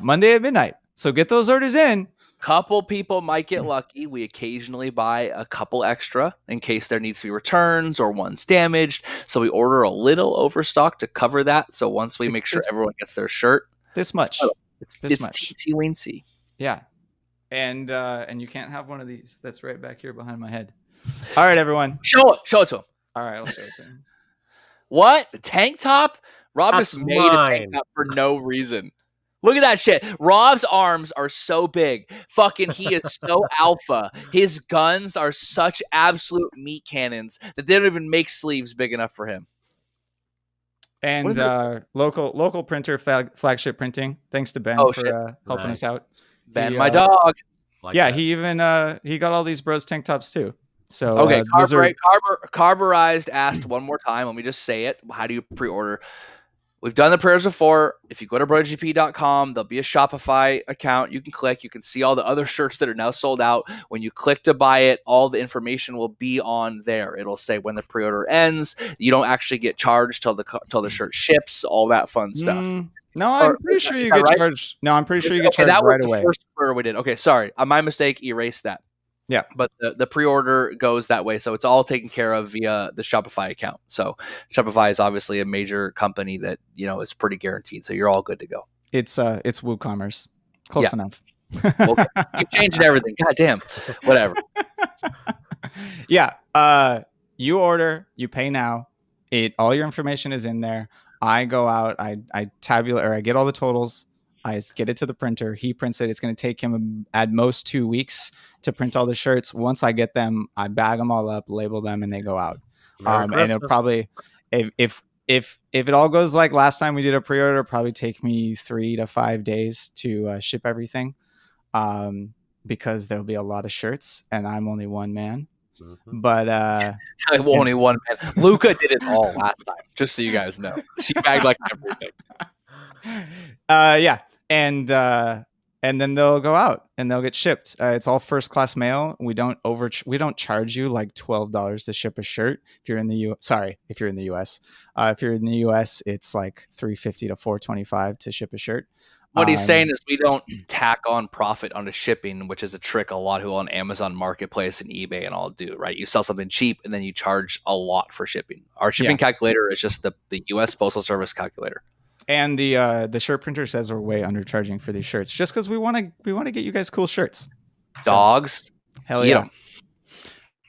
Monday at midnight. So get those orders in Couple people might get lucky. We occasionally buy a couple extra in case there needs to be returns or one's damaged. So we order a little overstock to cover that. So once we make sure everyone gets their shirt, this much, it's much, teensy weensy. Yeah, and you can't have one of these. That's right back here behind my head. All right, everyone, show it to him. All right, I'll show it to him. What? The tank top? Rob That's just made a tank top for no reason. Look at that shit. Rob's arms are so big. Fucking, he is so alpha. His guns are such absolute meat cannons that they don't even make sleeves big enough for him. And local printer, flagship printing. Thanks to Ben for helping us out. Ben, my dog. He even he got all these bros tank tops too. So okay, Carburized asked one more time. Let me just say it. How do you pre-order? We've done the prayers before. If you go to BrotoGP.com, there'll be a Shopify account. You can click. You can see all the other shirts that are now sold out. When you click to buy it, all the information will be on there. It'll say when the pre-order ends. You don't actually get charged till the shirt ships. All that fun stuff. No, I'm pretty sure you get charged. No, I'm pretty sure you get charged right away. That was the first pre-order we did. Okay, sorry. My mistake. Erase that. Yeah. But the pre-order goes that way. So it's all taken care of via the Shopify account. So Shopify is obviously a major company that, is pretty guaranteed. So you're all good to go. It's WooCommerce. Close enough. Okay. Keep changing everything. God damn. Whatever. Yeah. You order, you pay now. All your information is in there. I go out, I tabulate, or I get all the totals. I get it to the printer. He prints it. It's going to take him at most 2 weeks to print all the shirts. Once I get them, I bag them all up, label them, and they go out. And it'll probably, if it all goes like last time we did a pre-order, it'll probably take me 3 to 5 days to ship everything, because there'll be a lot of shirts, and I'm only one man. Mm-hmm. But I'm only one man. Luca did it all last time, just so you guys know. She bagged like everything. Yeah. And then they'll go out and they'll get shipped. It's all first class mail. We don't charge you like $12 to ship a shirt. If you're in the if you're in the US, if you're in the US, it's like $350 to $425 to ship a shirt. What he's saying is we don't tack on profit onto shipping, which is a trick a lot who on Amazon Marketplace and eBay and all do, right? You sell something cheap and then you charge a lot for shipping. Our shipping calculator is just the US Postal Service calculator. And the shirt printer says we're way undercharging for these shirts, just because we want to get you guys cool shirts. Dogs, so, hell yeah.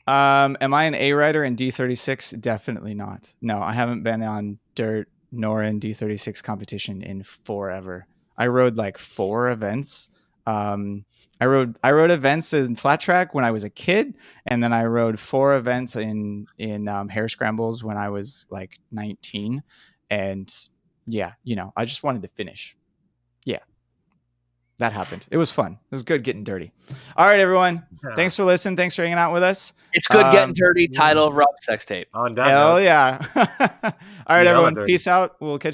Am I an A rider in D36? Definitely not. No, I haven't been on dirt nor in D36 competition in forever. I rode like 4 events. I rode events in flat track when I was a kid, and then I rode 4 events in hare scrambles when I was like 19, and yeah, I just wanted to finish. Yeah, that happened. It was fun. It was good getting dirty. All right, everyone. Yeah. Thanks for listening. Thanks for hanging out with us. It's good getting dirty. Title of Rob sex tape. Hell yeah. All right, everyone. Peace out. We'll catch